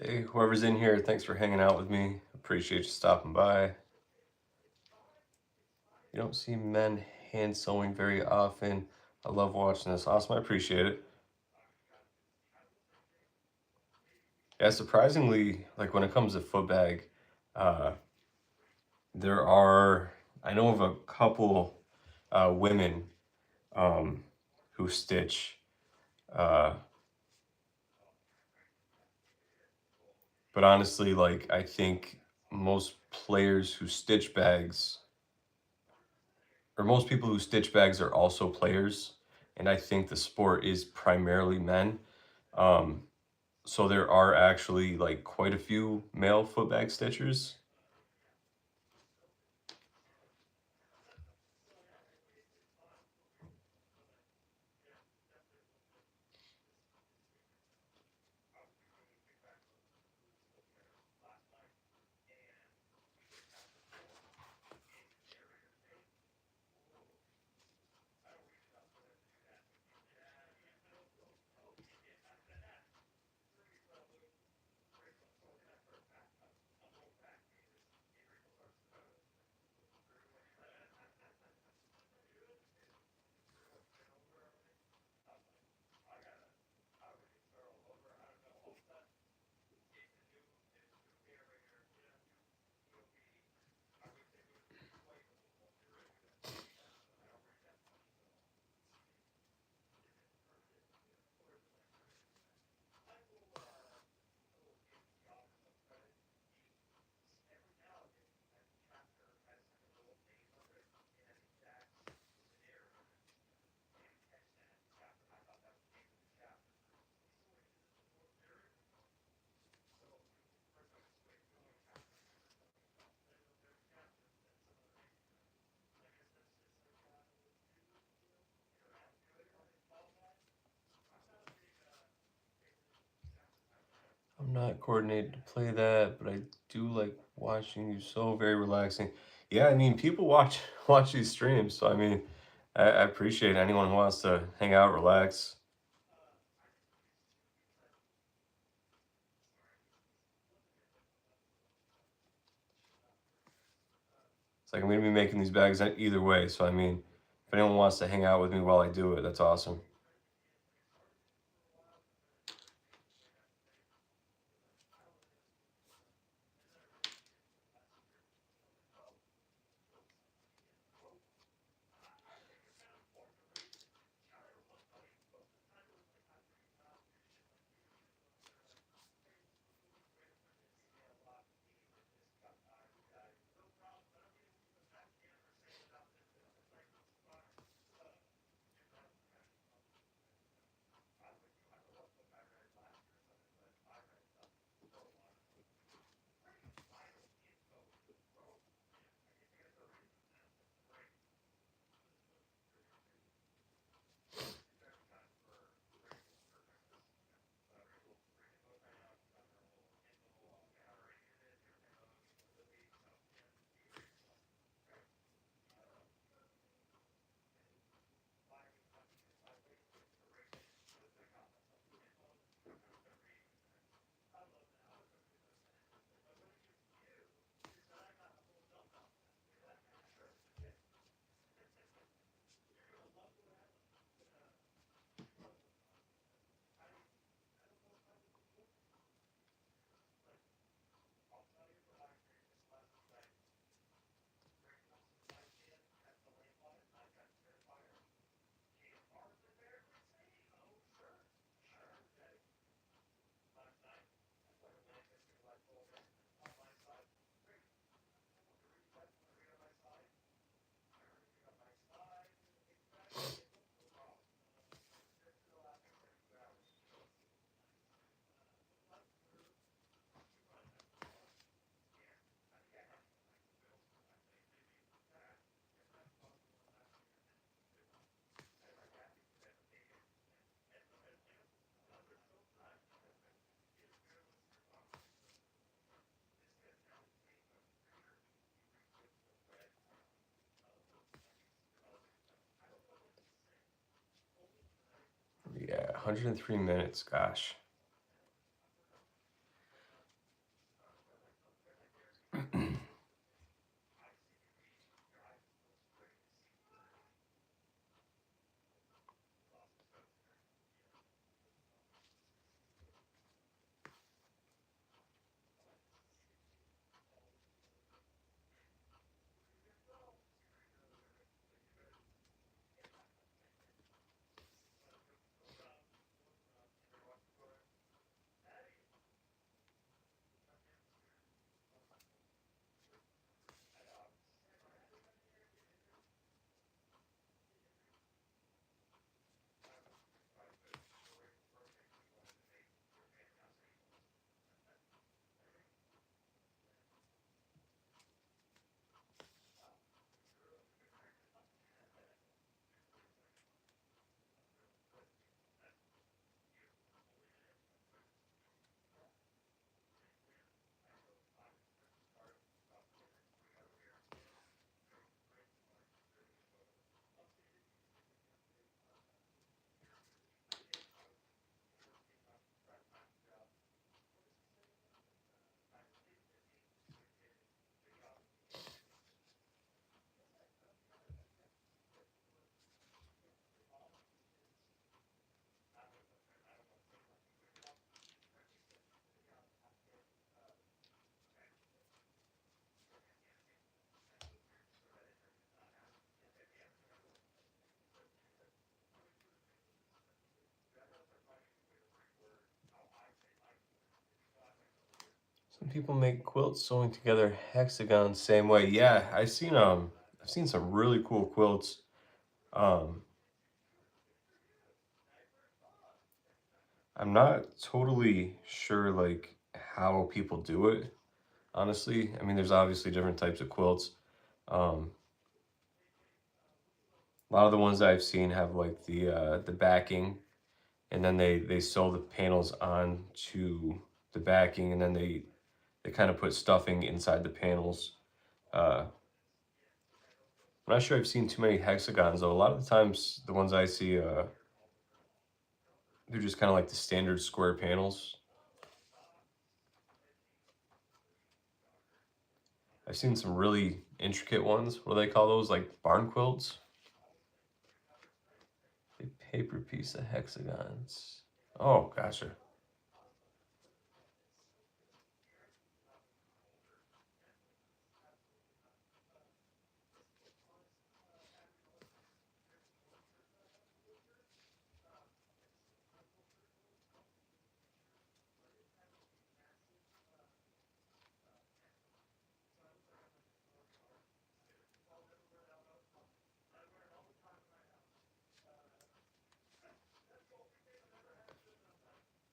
Hey, whoever's in here, thanks for hanging out with me. Appreciate you stopping by. You don't see men hand sewing very often. I love watching this. Awesome, I appreciate it. Yeah, surprisingly, like when it comes to Footbag, uh, there are, I know of a couple women um, who stitch, uh, but honestly, like I think most players who stitch bags, or most people who stitch bags are also players, and I think the sport is primarily men. Um, so there are actually like quite a few male footbag stitchers. I'm not coordinated to play that, but I do like watching you. So very relaxing. Yeah, I mean, people watch watch these streams, so I mean, I appreciate anyone who wants to hang out, relax. It's like I'm gonna be making these bags either way, so I mean, if anyone wants to hang out with me while I do it, that's awesome. 103 minutes, gosh. Some people make quilts sewing together hexagons same way. Yeah, I've seen some really cool quilts. Um, I'm not totally sure like how people do it, honestly. I mean, there's obviously different types of quilts. Um, a lot of the ones that I've seen have like the backing, and then they sew the panels onto the backing, and then they kind of put stuffing inside the panels. Uh, I'm not sure I've seen too many hexagons though. A lot of the times, the ones I see, they're just kind of like the standard square panels. I've seen some really intricate ones. What do they call those? Like barn quilts? A paper piece of hexagons. Oh, gotcha.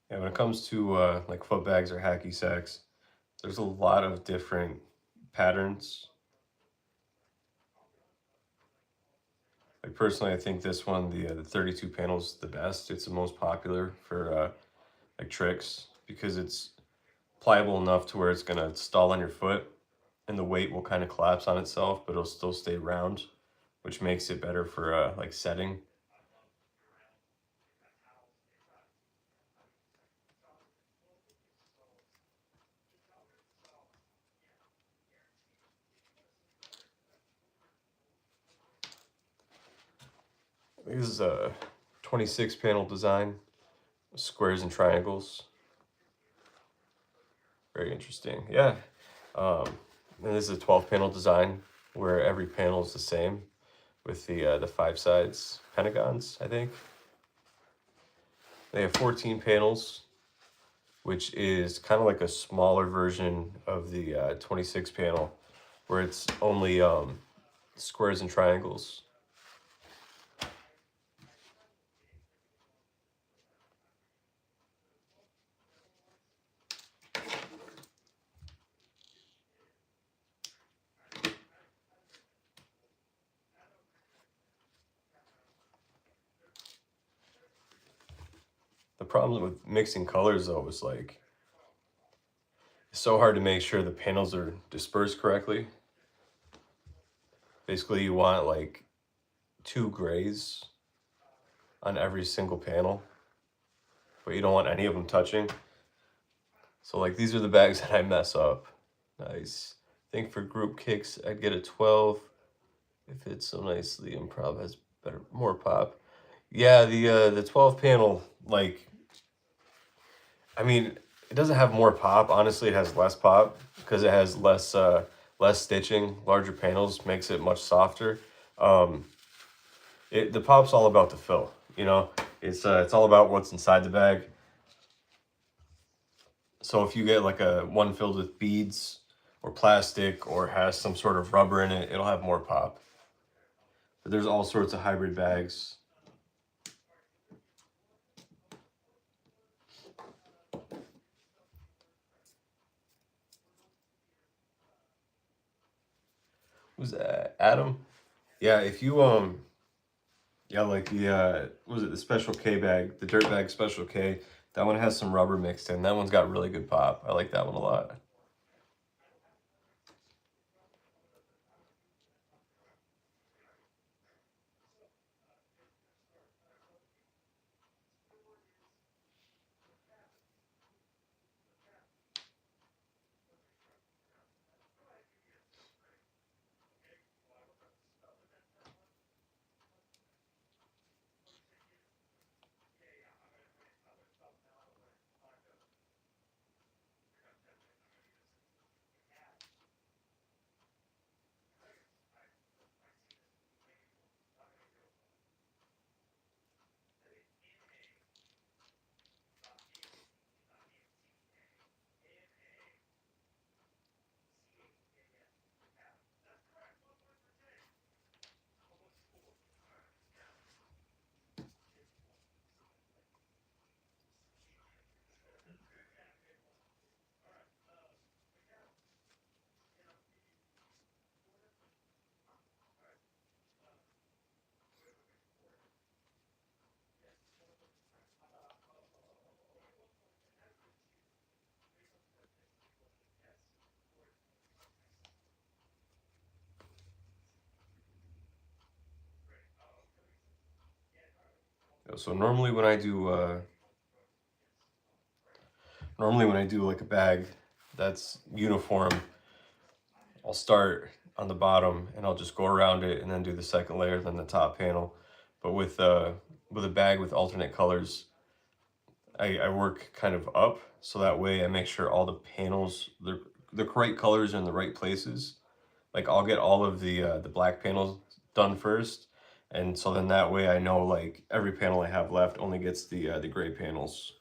Yeah, when it comes to like foot bags or hacky sacks, there's a lot of different patterns. Like personally, I think this one, the 32 panel is the best. It's the most popular for like tricks because it's pliable enough to where it's gonna stall on your foot, and the weight will kind of collapse on itself, but it'll still stay round, which makes it better for like setting. This is a 26 panel design, squares and triangles. Very interesting. Yeah. Um, and this is a 12 panel design where every panel is the same with the five sides pentagons, I think. They have 14 panels, which is kind of like a smaller version of the 26 panel, where it's only squares and triangles. The problem with mixing colors, though, is like it's so hard to make sure the panels are dispersed correctly. Basically, you want like two grays on every single panel. but you don't want any of them touching. So like these are the bags that I mess up. Nice. I think for group kicks, I'd get a 12. If it's so nicely improv has better, more pop. Yeah, the 12 panel, like, I mean, it doesn't have more pop. Honestly, it has less pop because it has less stitching. Larger panels makes it much softer. Um, the pop's all about the fill. You know, it's all about what's inside the bag. So if you get like a one filled with beads or plastic or has some sort of rubber in it, it'll have more pop. But there's all sorts of hybrid bags. Who's that? Adam? Yeah, if you yeah, like the what was it, the Special K bag, the Dirt Bag Special K. That one has some rubber mixed in. That one's got really good pop. I like that one a lot. So normally when I do like a bag that's uniform, I'll start on the bottom and I'll just go around it and then do the second layer, then the top panel. But with a bag with alternate colors, I work kind of up so that way I make sure all the panels the correct colors are in the right places. Like I'll get all of the black panels done first, and so then that way I know like every panel I have left only gets the gray panels.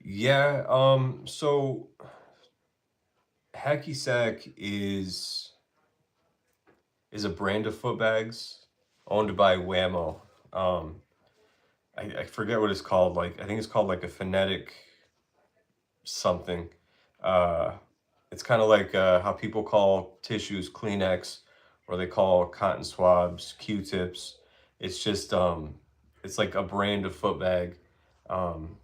Yeah, so Hacky Sack is a brand of foot bags owned by Whammo. Um, I forget what it's called. Like I think it's called like a phonetic something. Uh, it's kind of like how people call tissues Kleenex, or they call cotton swabs Q-tips. It's just it's like a brand of foot bag um,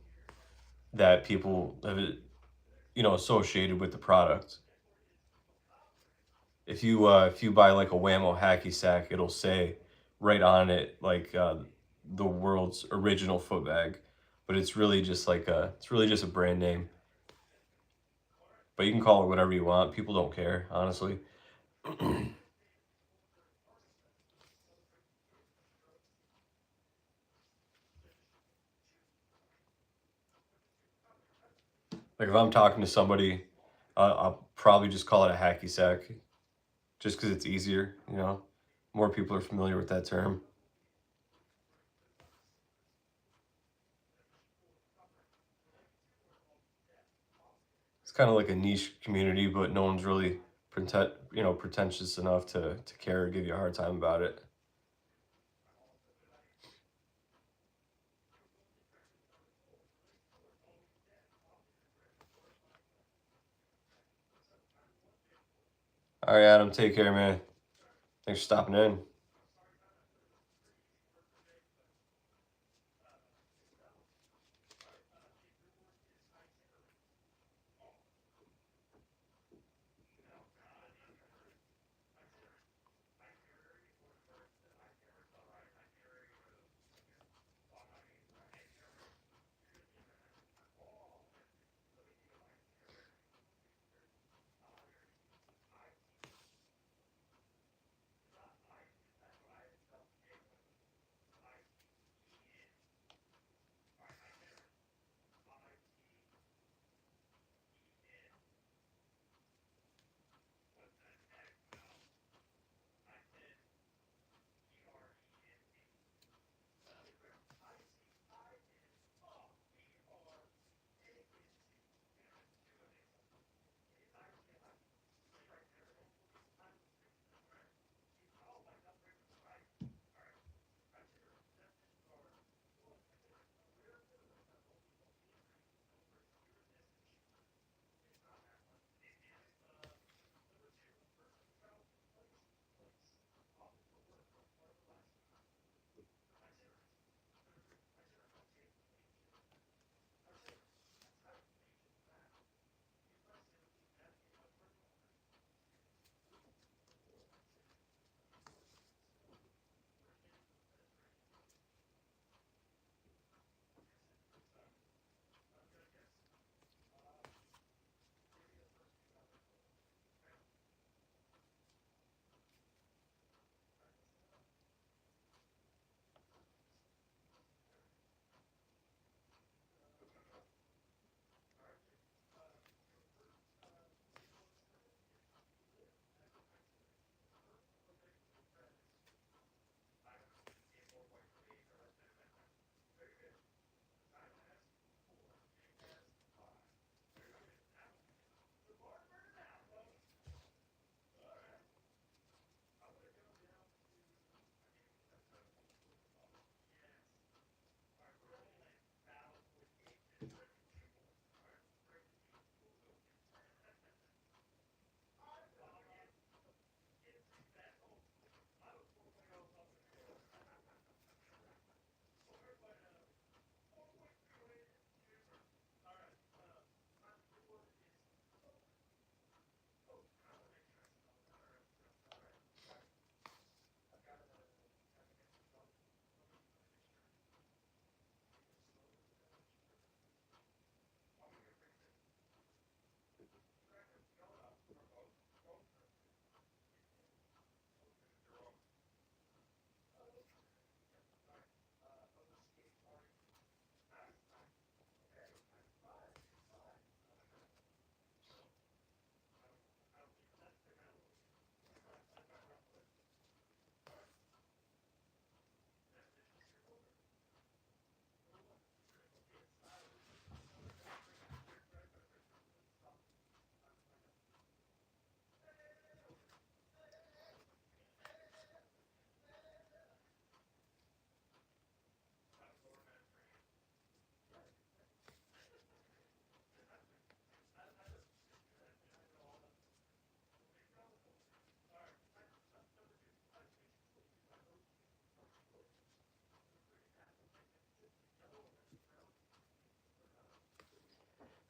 that people have, associated with the product. If you buy like a Whammo hacky sack, it'll say right on it like the world's original foot bag, but it's really just a brand name. But you can call it whatever you want. People don't care, honestly. Like if I'm talking to somebody, I'll probably just call it a hacky sack, just because it's easier. More people are familiar with that term. It's kind of like a niche community, but no one's really pretentious enough to care or give you a hard time about it. All right, Adam, take care, man. Thanks for stopping in.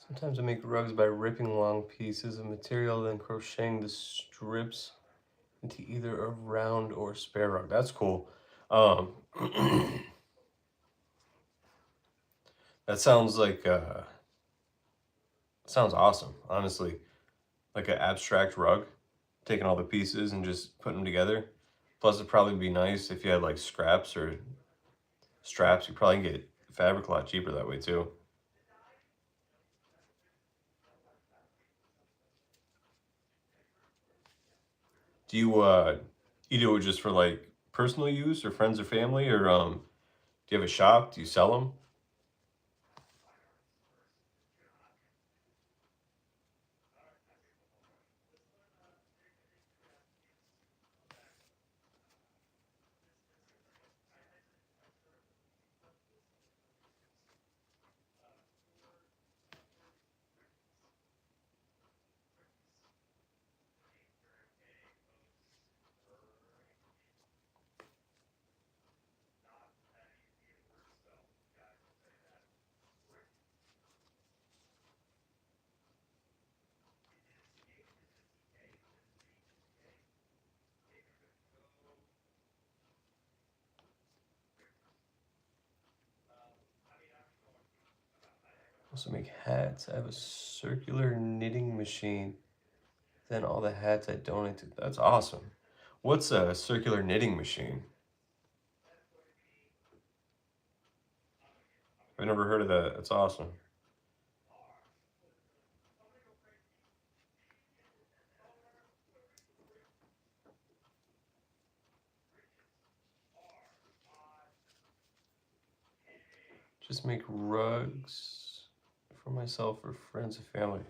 Sometimes I make rugs by ripping long pieces of material, then crocheting the strips into either a round or spare rug. That's cool. Um, that sounds like sounds awesome. Honestly, like an abstract rug, taking all the pieces and just putting them together. Plus, it'd probably be nice if you had like scraps or straps. You probably can get fabric a lot cheaper that way too. Do you do it just for like personal use or friends or family, or do you have a shop? Do you sell them? Also make hats. I have a circular knitting machine. Then all the hats I donate to. That's awesome. What's a circular knitting machine? I've never heard of that. That's awesome. Just make rugs for myself or friends and family.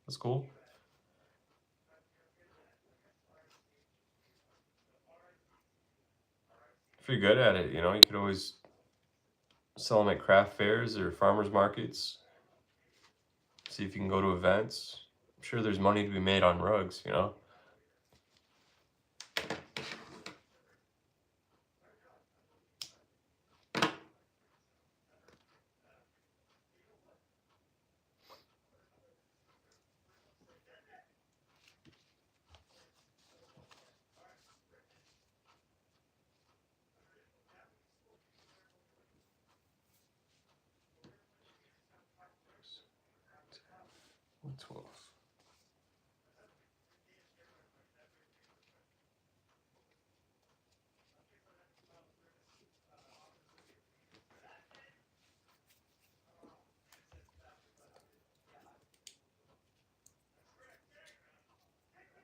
That's cool. If you're good at it, you could always sell them at craft fairs or farmers markets. See if you can go to events. I'm sure there's money to be made on rugs. What 12?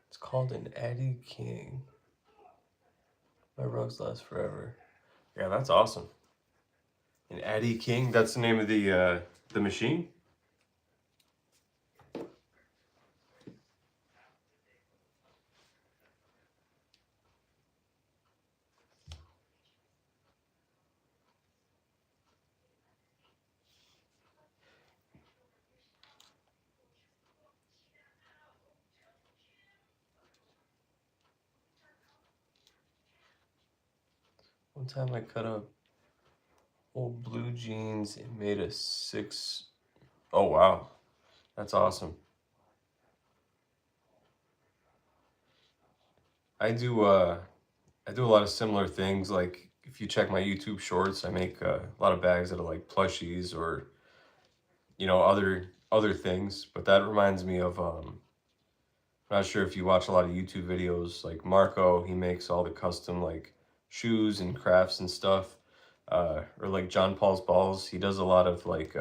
It's called an Eddie King. My rugs last forever. Yeah, that's awesome. An Eddie King. That's the name of the machine. One time I cut up old blue jeans and made a six. Oh wow, that's awesome. I do I do a lot of similar things. Like if you check my YouTube shorts, I make a lot of bags out of like plushies or other things. But that reminds me of I'm not sure if you watch a lot of YouTube videos like Marco. He makes all the custom like shoes and crafts and stuff. Or like John Paul's balls. He does a lot of like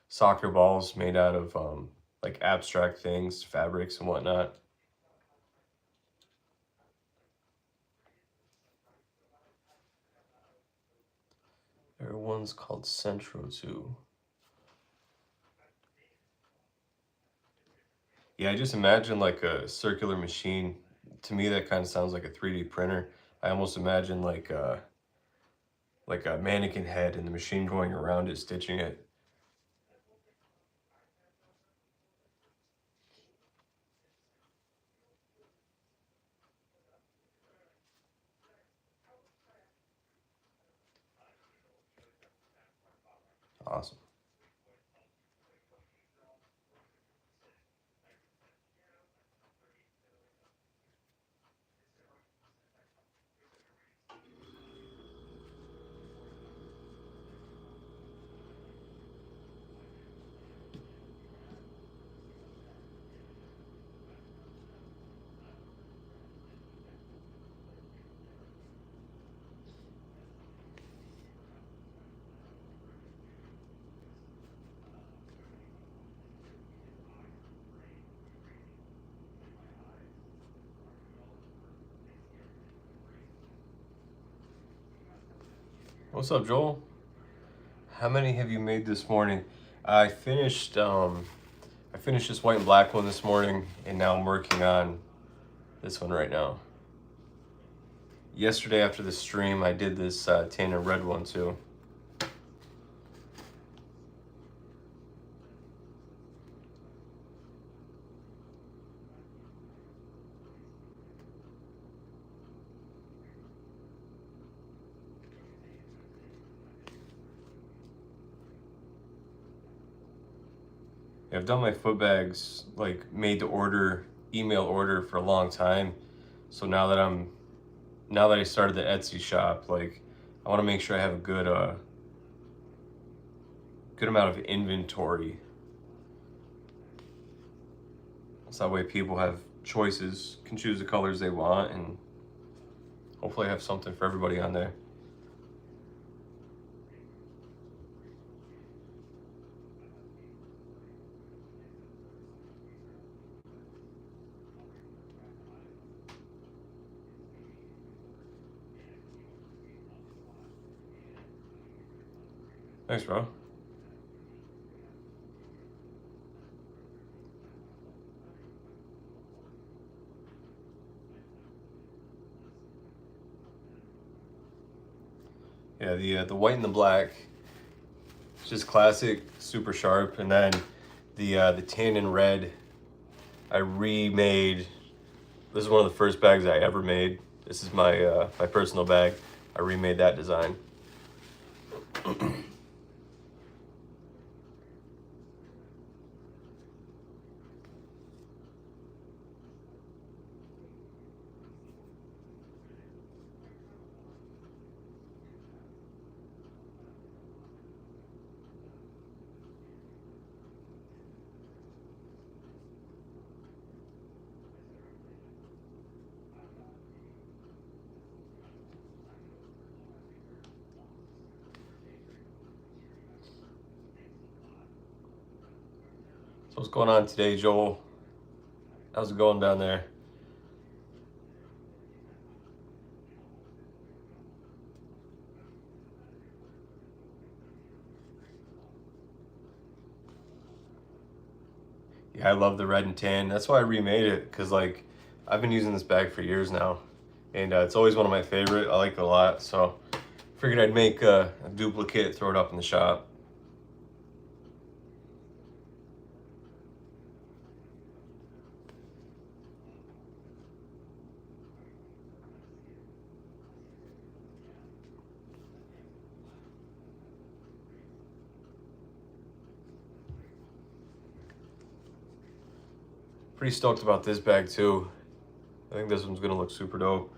soccer balls made out of like abstract things, fabrics and whatnot. There are ones called Centro too. Yeah, I just imagine like a circular machine. To me, that kind of sounds like a 3D printer. I almost imagine like a mannequin head and the machine going around it, stitching it. Awesome. What's up, Joel? How many have you made this morning? I finished this white and black one this morning, and now I'm working on this one right now. Yesterday after the stream, I did this tan and red one too. I've done my foot bags like made to order, email order for a long time. So now that I started the Etsy shop, like I want to make sure I have a good amount of inventory. So that way people have choices, can choose the colors they want, and hopefully I have something for everybody on there. Thanks, bro. Yeah, the white and the black, it's just classic, super sharp, and then the tan and red, I remade. This is one of the first bags I ever made. This is my my personal bag. I remade that design. So what's going on today, Joel? How's it going down there? Yeah, I love the red and tan. That's why I remade it, because like I've been using this bag for years now, and it's always one of my favorite. I like it a lot, so figured I'd make a duplicate, throw it up in the shop. Pretty stoked about this bag too. I think this one's gonna look super dope.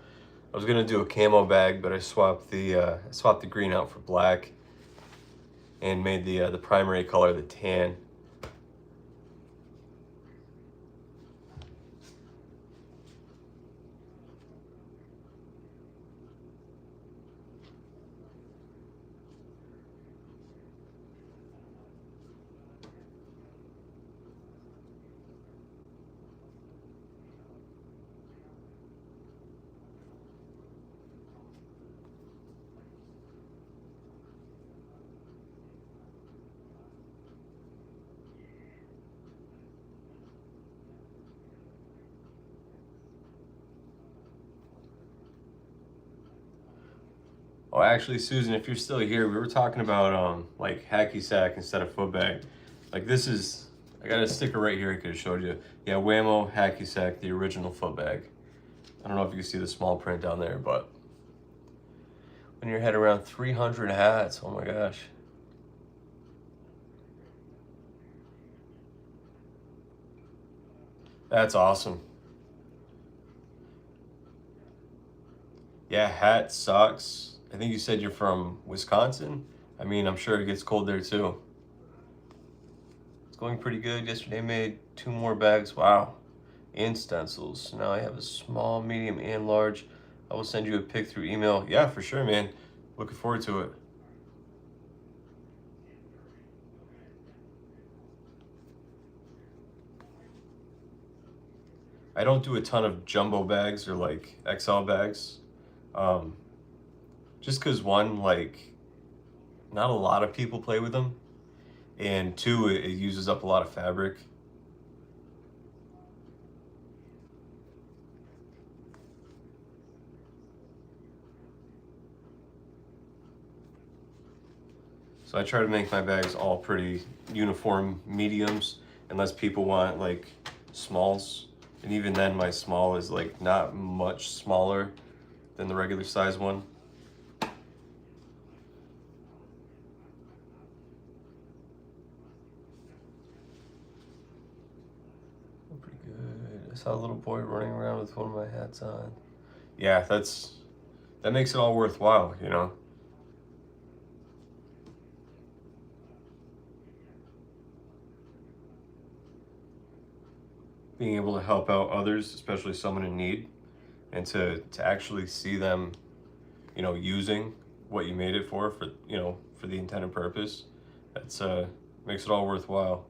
I was gonna do a camo bag, but I swapped the green out for black, and made the primary color the tan. Oh, actually, Susan, if you're still here, we were talking about like hacky sack instead of foot bag. Like this is, I got a sticker right here I could have showed you. Yeah, Whammo hacky sack, the original foot bag. I don't know if you can see the small print down there, but when you're head around 300 hats, oh my gosh. That's awesome. Yeah, hats, socks. I think you said you're from Wisconsin. I mean, I'm sure it gets cold there too. It's going pretty good. Yesterday made 2 more bags. Wow. And stencils. Now I have a small, medium, and large. I will send you a pic through email. Yeah, for sure, man. Looking forward to it. I don't do a ton of jumbo bags or like XL bags. Just because one, like, not a lot of people play with them, and two, it uses up a lot of fabric. So I try to make my bags all pretty uniform mediums, unless people want like smalls. And even then my small is like not much smaller than the regular size one. Pretty good. I saw a little boy running around with one of my hats on. Yeah, that makes it all worthwhile, you know? Being able to help out others, especially someone in need, and to actually see them, you know, using what you made it for, you know, for the intended purpose, that's makes it all worthwhile.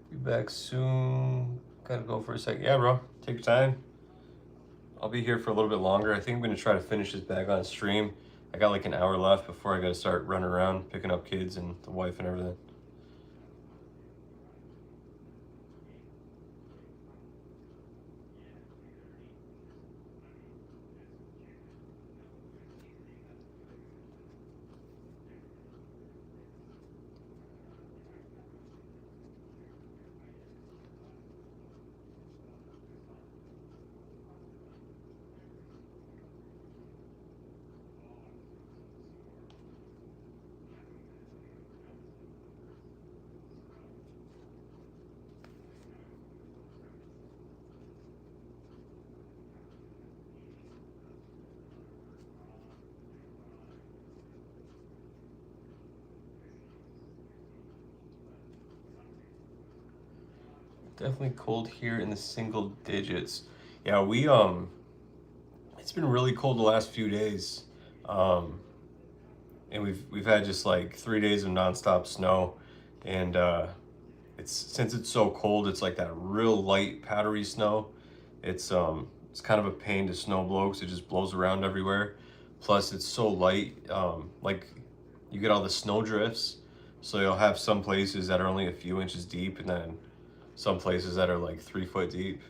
Be back soon. Gotta go for a second. Yeah, bro. Take your time. I'll be here for a little bit longer. I think I'm gonna try to finish this bag on stream. I got like an hour left before I gotta start running around picking up kids and the wife and everything. Definitely cold here in the single digits. Yeah, it's been really cold the last few days. Um, and we've had just like 3 days of nonstop snow, and it's since it's so cold, it's like that real light powdery snow. It's kind of a pain to snow blow because it just blows around everywhere. Plus, it's so light, like you get all the snow drifts. So you'll have some places that are only a few inches deep, and then some places that are like 3 foot deep.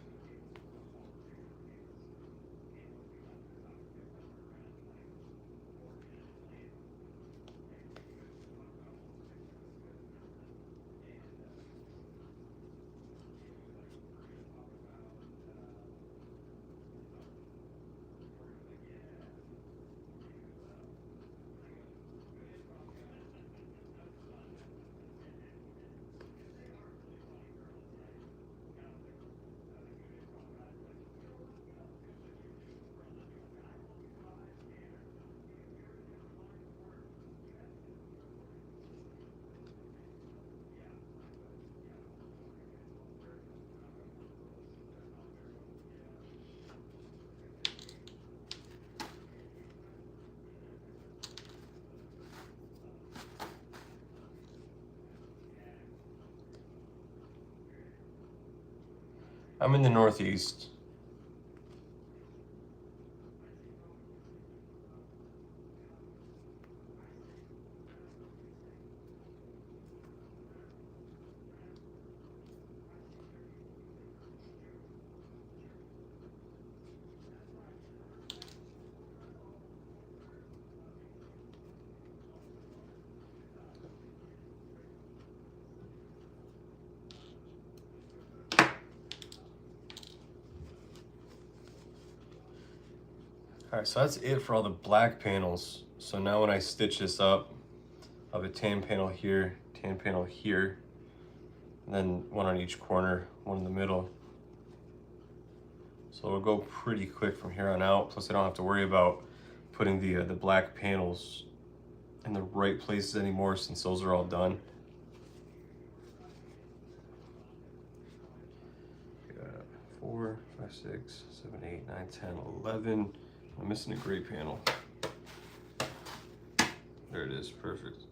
I'm in the Northeast. All right, so that's it for all the black panels. So now when I stitch this up, I'll have a tan panel here, and then one on each corner, one in the middle. So it'll go pretty quick from here on out. Plus I don't have to worry about putting the black panels in the right places anymore since those are all done. 4, 5, 6, 7, 8, 9, 10, 11. I'm missing a gray panel. There it is, perfect.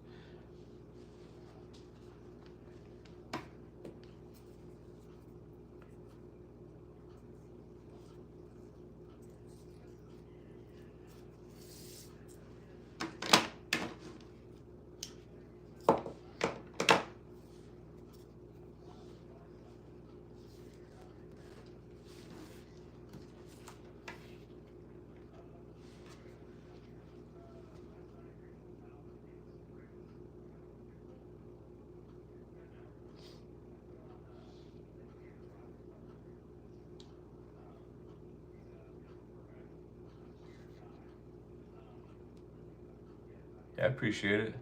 Yeah, I appreciate it.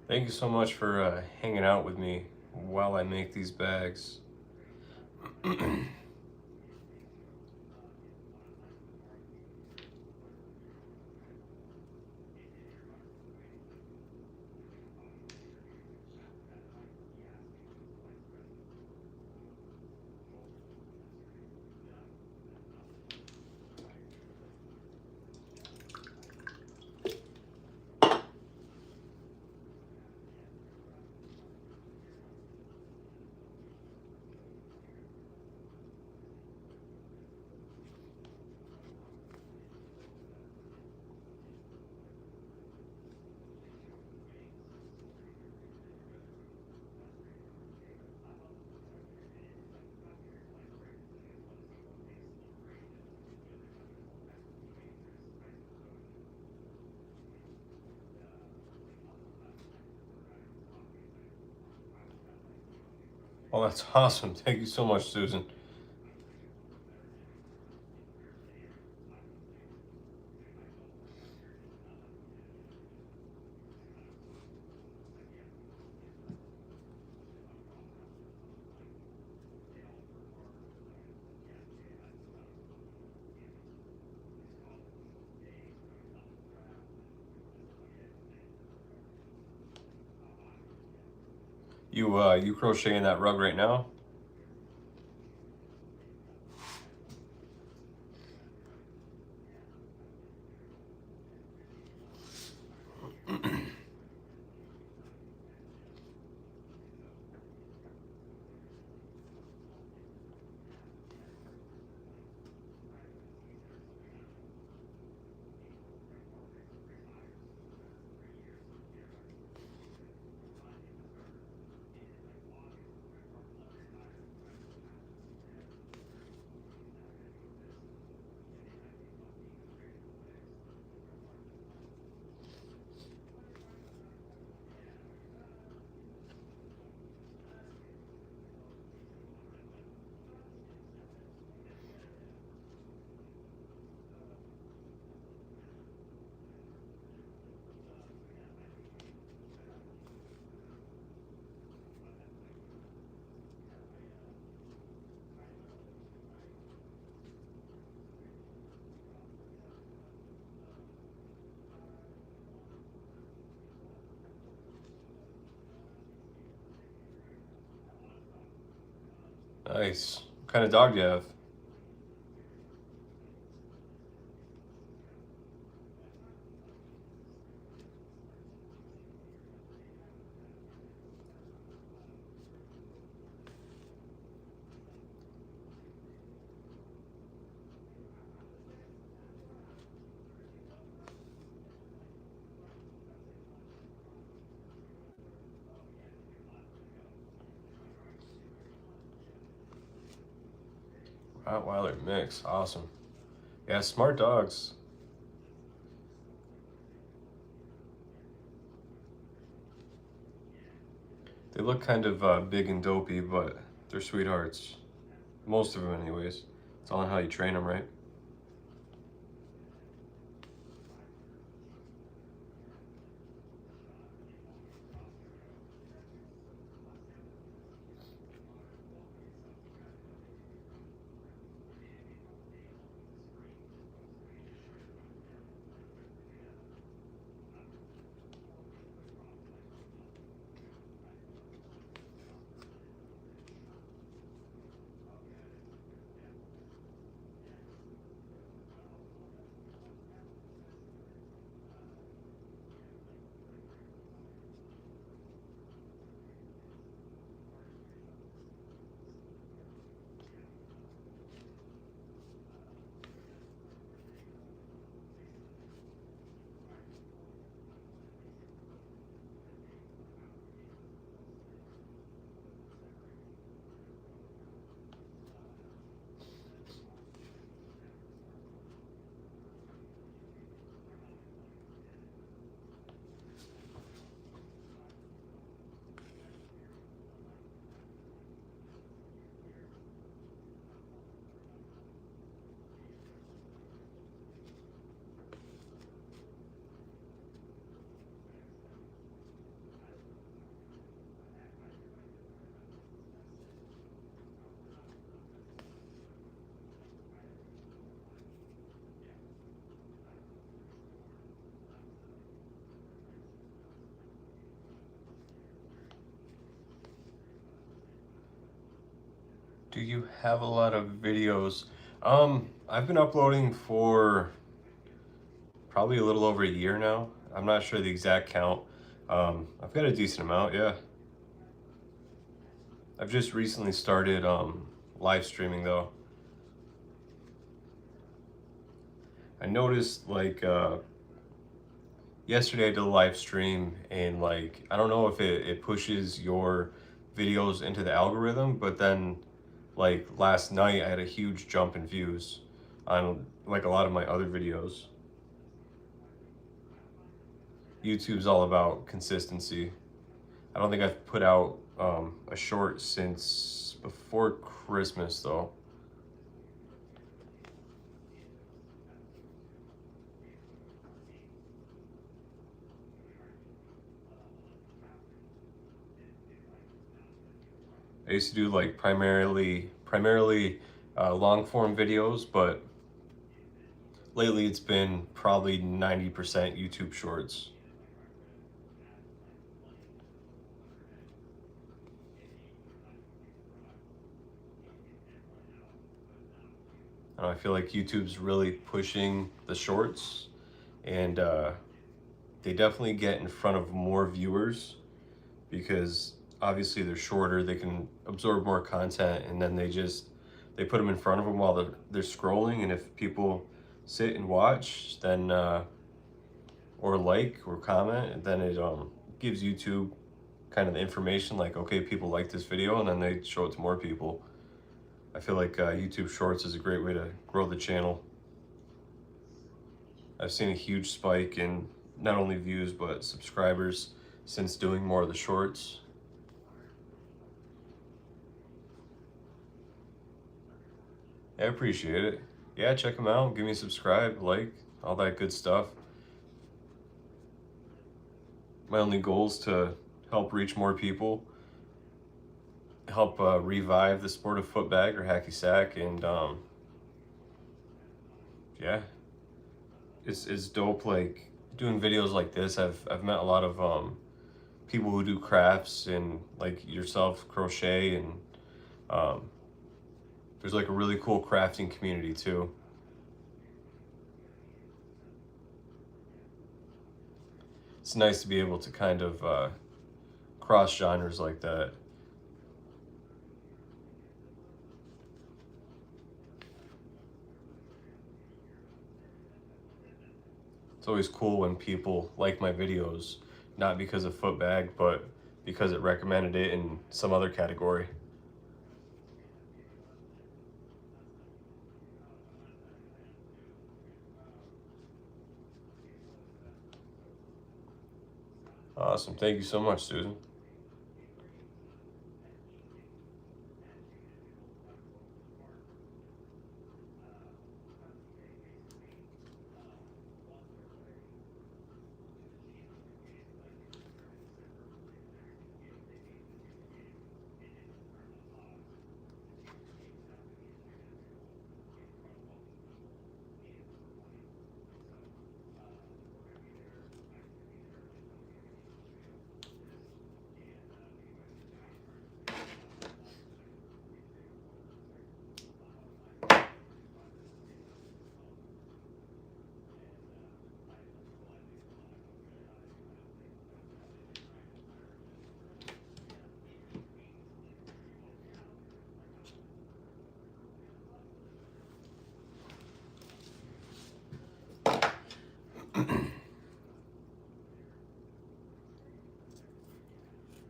Thank you so much for hanging out with me while I make these bags. Oh, that's awesome. Thank you so much, Susan. You crocheting that rug right now? Nice. What kind of dog do you have? Rottweiler mix, awesome. Yeah, smart dogs. They look kind of big and dopey, but they're sweethearts. Most of them anyways. It's all on how you train them, right? Do you have a lot of videos? I've been uploading for probably a little over a year now. I'm not sure the exact count. I've got a decent amount, yeah. I've just recently started live streaming though. I noticed like yesterday I did a live stream and like I don't know if it pushes your videos into the algorithm, but then like last night I had a huge jump in views on like a lot of my other videos. YouTube's all about consistency. I don't think I've put out a short since before Christmas though. I used to do like primarily long form videos, but lately it's been probably 90% YouTube shorts. I feel like YouTube's really pushing the shorts, and they definitely get in front of more viewers because obviously they're shorter, they can absorb more content, and then they put them in front of them while they're scrolling, and if people sit and watch, then or like or comment, then it gives YouTube kind of the information like, okay, people like this video, and then they show it to more people. I feel like YouTube Shorts is a great way to grow the channel. I've seen a huge spike in not only views but subscribers since doing more of the shorts. I appreciate it. Yeah, check them out. Give me a subscribe, like, all that good stuff. My only goal is to help reach more people, help revive the sport of footbag or hacky sack, and yeah, it's dope. Like doing videos like this, I've met a lot of people who do crafts and like yourself, crochet, and there's like a really cool crafting community too. It's nice to be able to kind of cross genres like that. It's always cool when people like my videos, not because of footbag, but because it recommended it in some other category. Awesome. Thank you so much, Susan.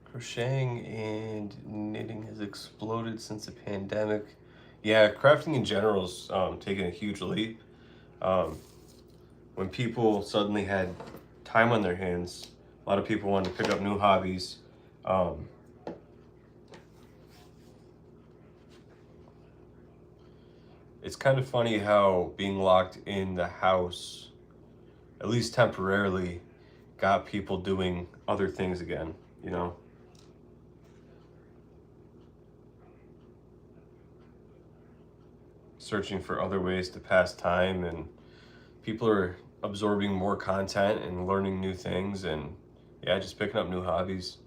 Crocheting and knitting has exploded since the pandemic. Yeah, crafting in general is taking a huge leap. Um, when people suddenly had time on their hands, a lot of people wanted to pick up new hobbies. Um, it's kind of funny how being locked in the house, at least temporarily, got people doing other things again, you know? Searching for other ways to pass time, and people are absorbing more content and learning new things, and yeah, just picking up new hobbies.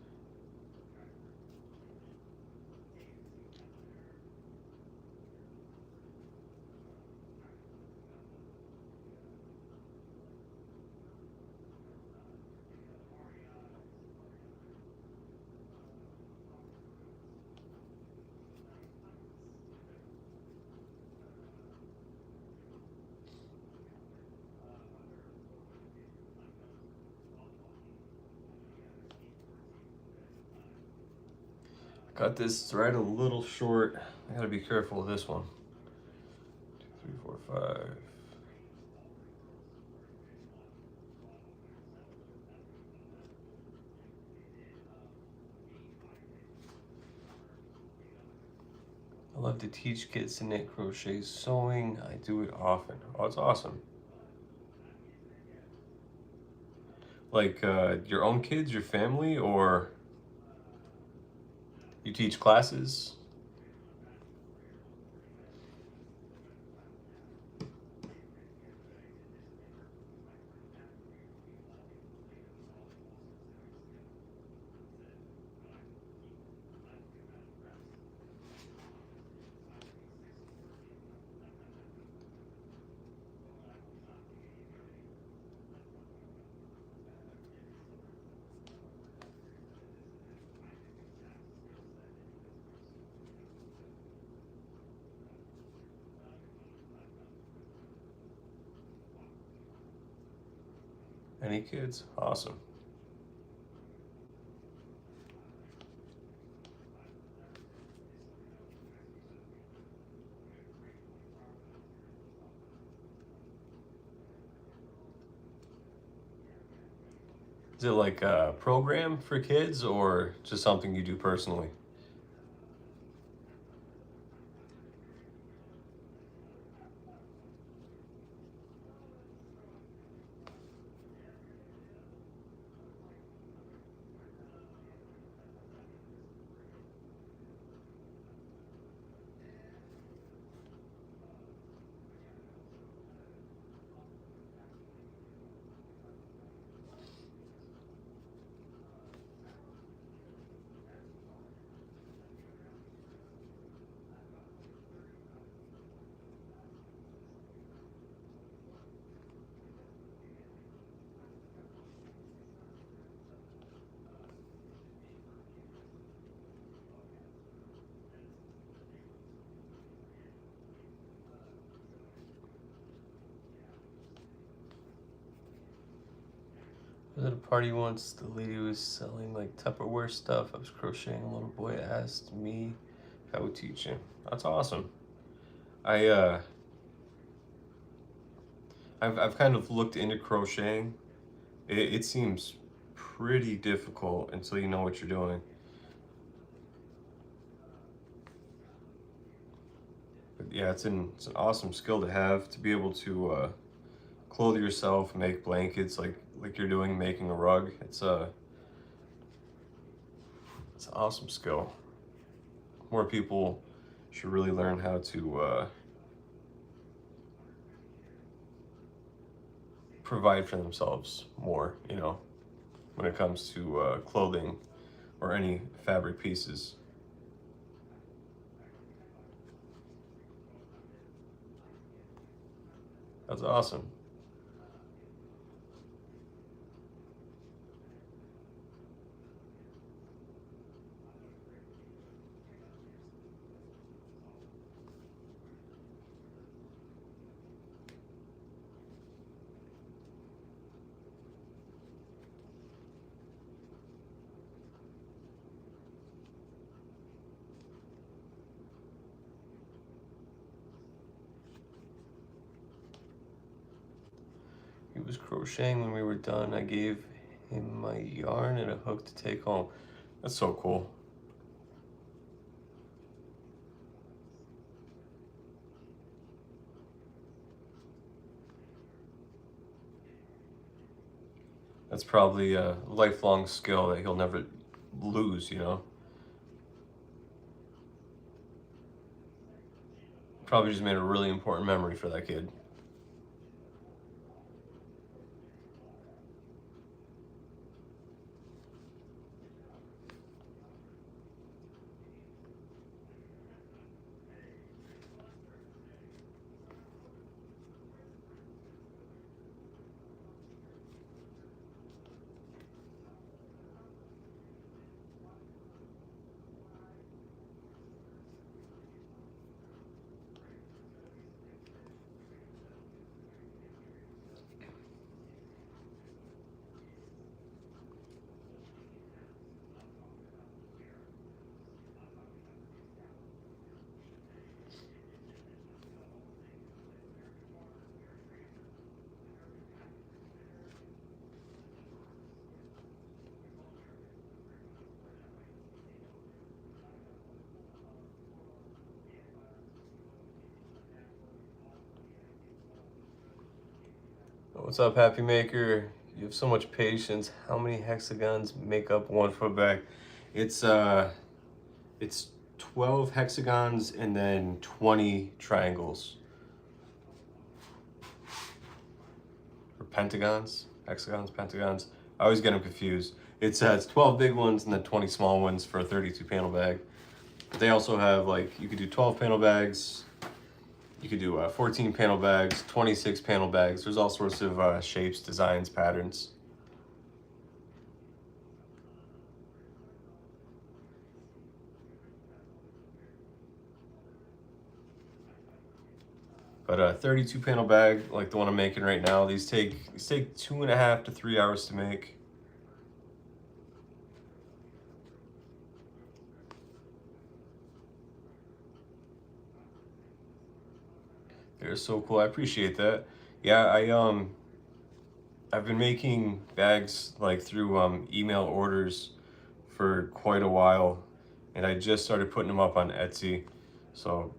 Got this thread a little short. I gotta be careful with this one. 2, 3, 4, 5. I love to teach kids to knit, crochet, sewing. I do it often. Oh, it's awesome. Like your own kids, your family, or you teach classes? Any kids? Awesome. Is it like a program for kids or just something you do personally? I was at a party once. The lady was selling like Tupperware stuff. I was crocheting. A little boy asked me if I would teach him. That's awesome. I I've kind of looked into crocheting. It seems pretty difficult until you know what you're doing. But yeah, it's an awesome skill to have, to be able to clothe yourself, make blankets like you're doing, making a rug. It's an awesome skill. More people should really learn how to provide for themselves more, you know, when it comes to clothing or any fabric pieces. That's awesome. He was crocheting when we were done. I gave him my yarn and a hook to take home. That's so cool. That's probably a lifelong skill that he'll never lose, you know? Probably just made a really important memory for that kid. What's up, Happy Maker? You have so much patience. How many hexagons make up one footbag? It's uh it's 12 hexagons and then 20 triangles. Or pentagons? Hexagons, pentagons. I always get them confused. It's 12 big ones and then 20 small ones for a 32 panel bag. But they also have, like, you could do 12 panel bags, you could do 14 panel bags, 26 panel bags. There's all sorts of shapes, designs, patterns. But a 32 panel bag, like the one I'm making right now, these take 2.5 to 3 hours to make. They're so cool. I appreciate that. Yeah, I've been making bags like through email orders for quite a while, and I just started putting them up on Etsy. So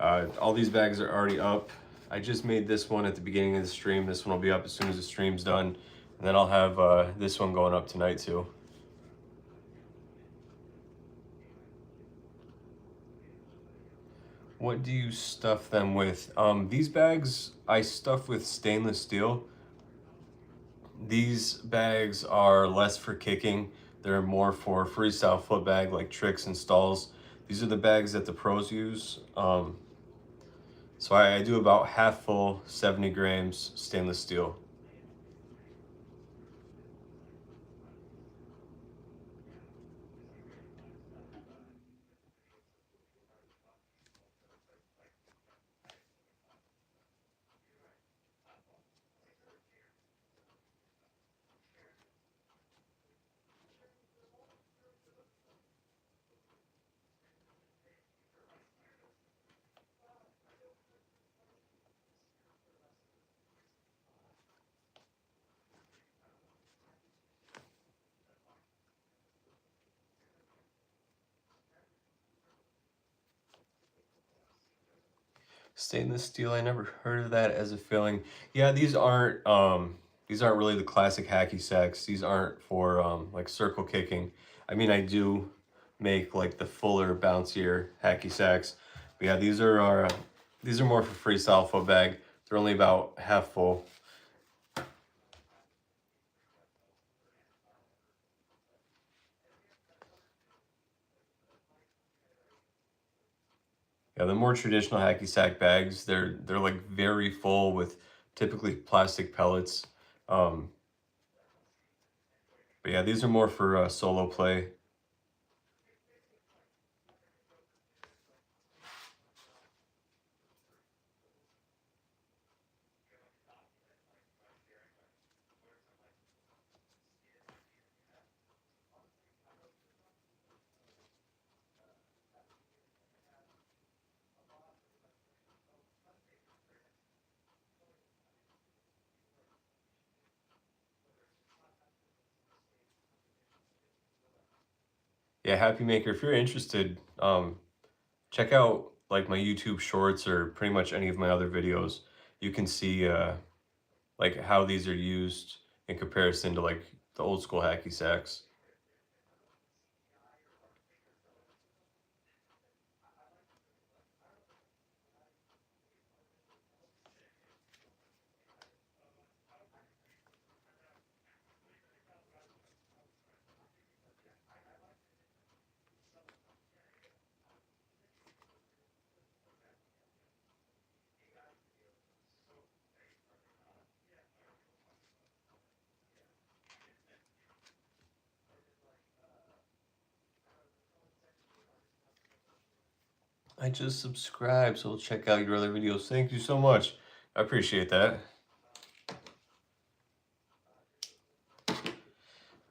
all these bags are already up. I just made this one at the beginning of the stream. This one will be up as soon as the stream's done, and then I'll have this one going up tonight too. What do you stuff them with? These bags I stuff with stainless steel. These bags are less for kicking. They're more for freestyle foot bag, like tricks and stalls. These are the bags that the pros use. So I do about half full, 70 grams stainless steel. Stainless steel, I never heard of that as a filling. Yeah, these aren't really the classic hacky sacks. These aren't for like circle kicking. I mean, I do make like the fuller, bouncier hacky sacks. But yeah, these are more for freestyle footbag. They're only about half full. Yeah, the more traditional hacky sack bags, they're like very full with typically plastic pellets. Um, but yeah, these are more for solo play. Yeah, Happy Maker, if you're interested, check out like my YouTube shorts or pretty much any of my other videos. You can see like how these are used in comparison to like the old school hacky sacks. I just subscribed, so check out your other videos. Thank you so much. I appreciate that. All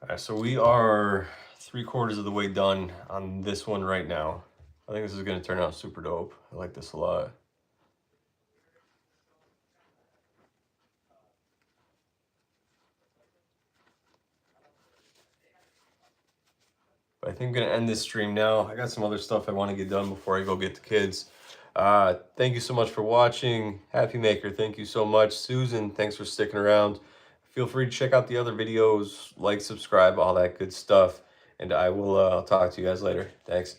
right, so we are 3/4 of the way done on this one right now. I think this is gonna turn out super dope. I like this a lot. But I think I'm gonna end this stream now. I got some other stuff I want to get done before I go get the kids. Thank you so much for watching. Happy Maker, thank you so much. Susan, thanks for sticking around. Feel free to check out the other videos, like, subscribe, all that good stuff. And I will I'll talk to you guys later. Thanks.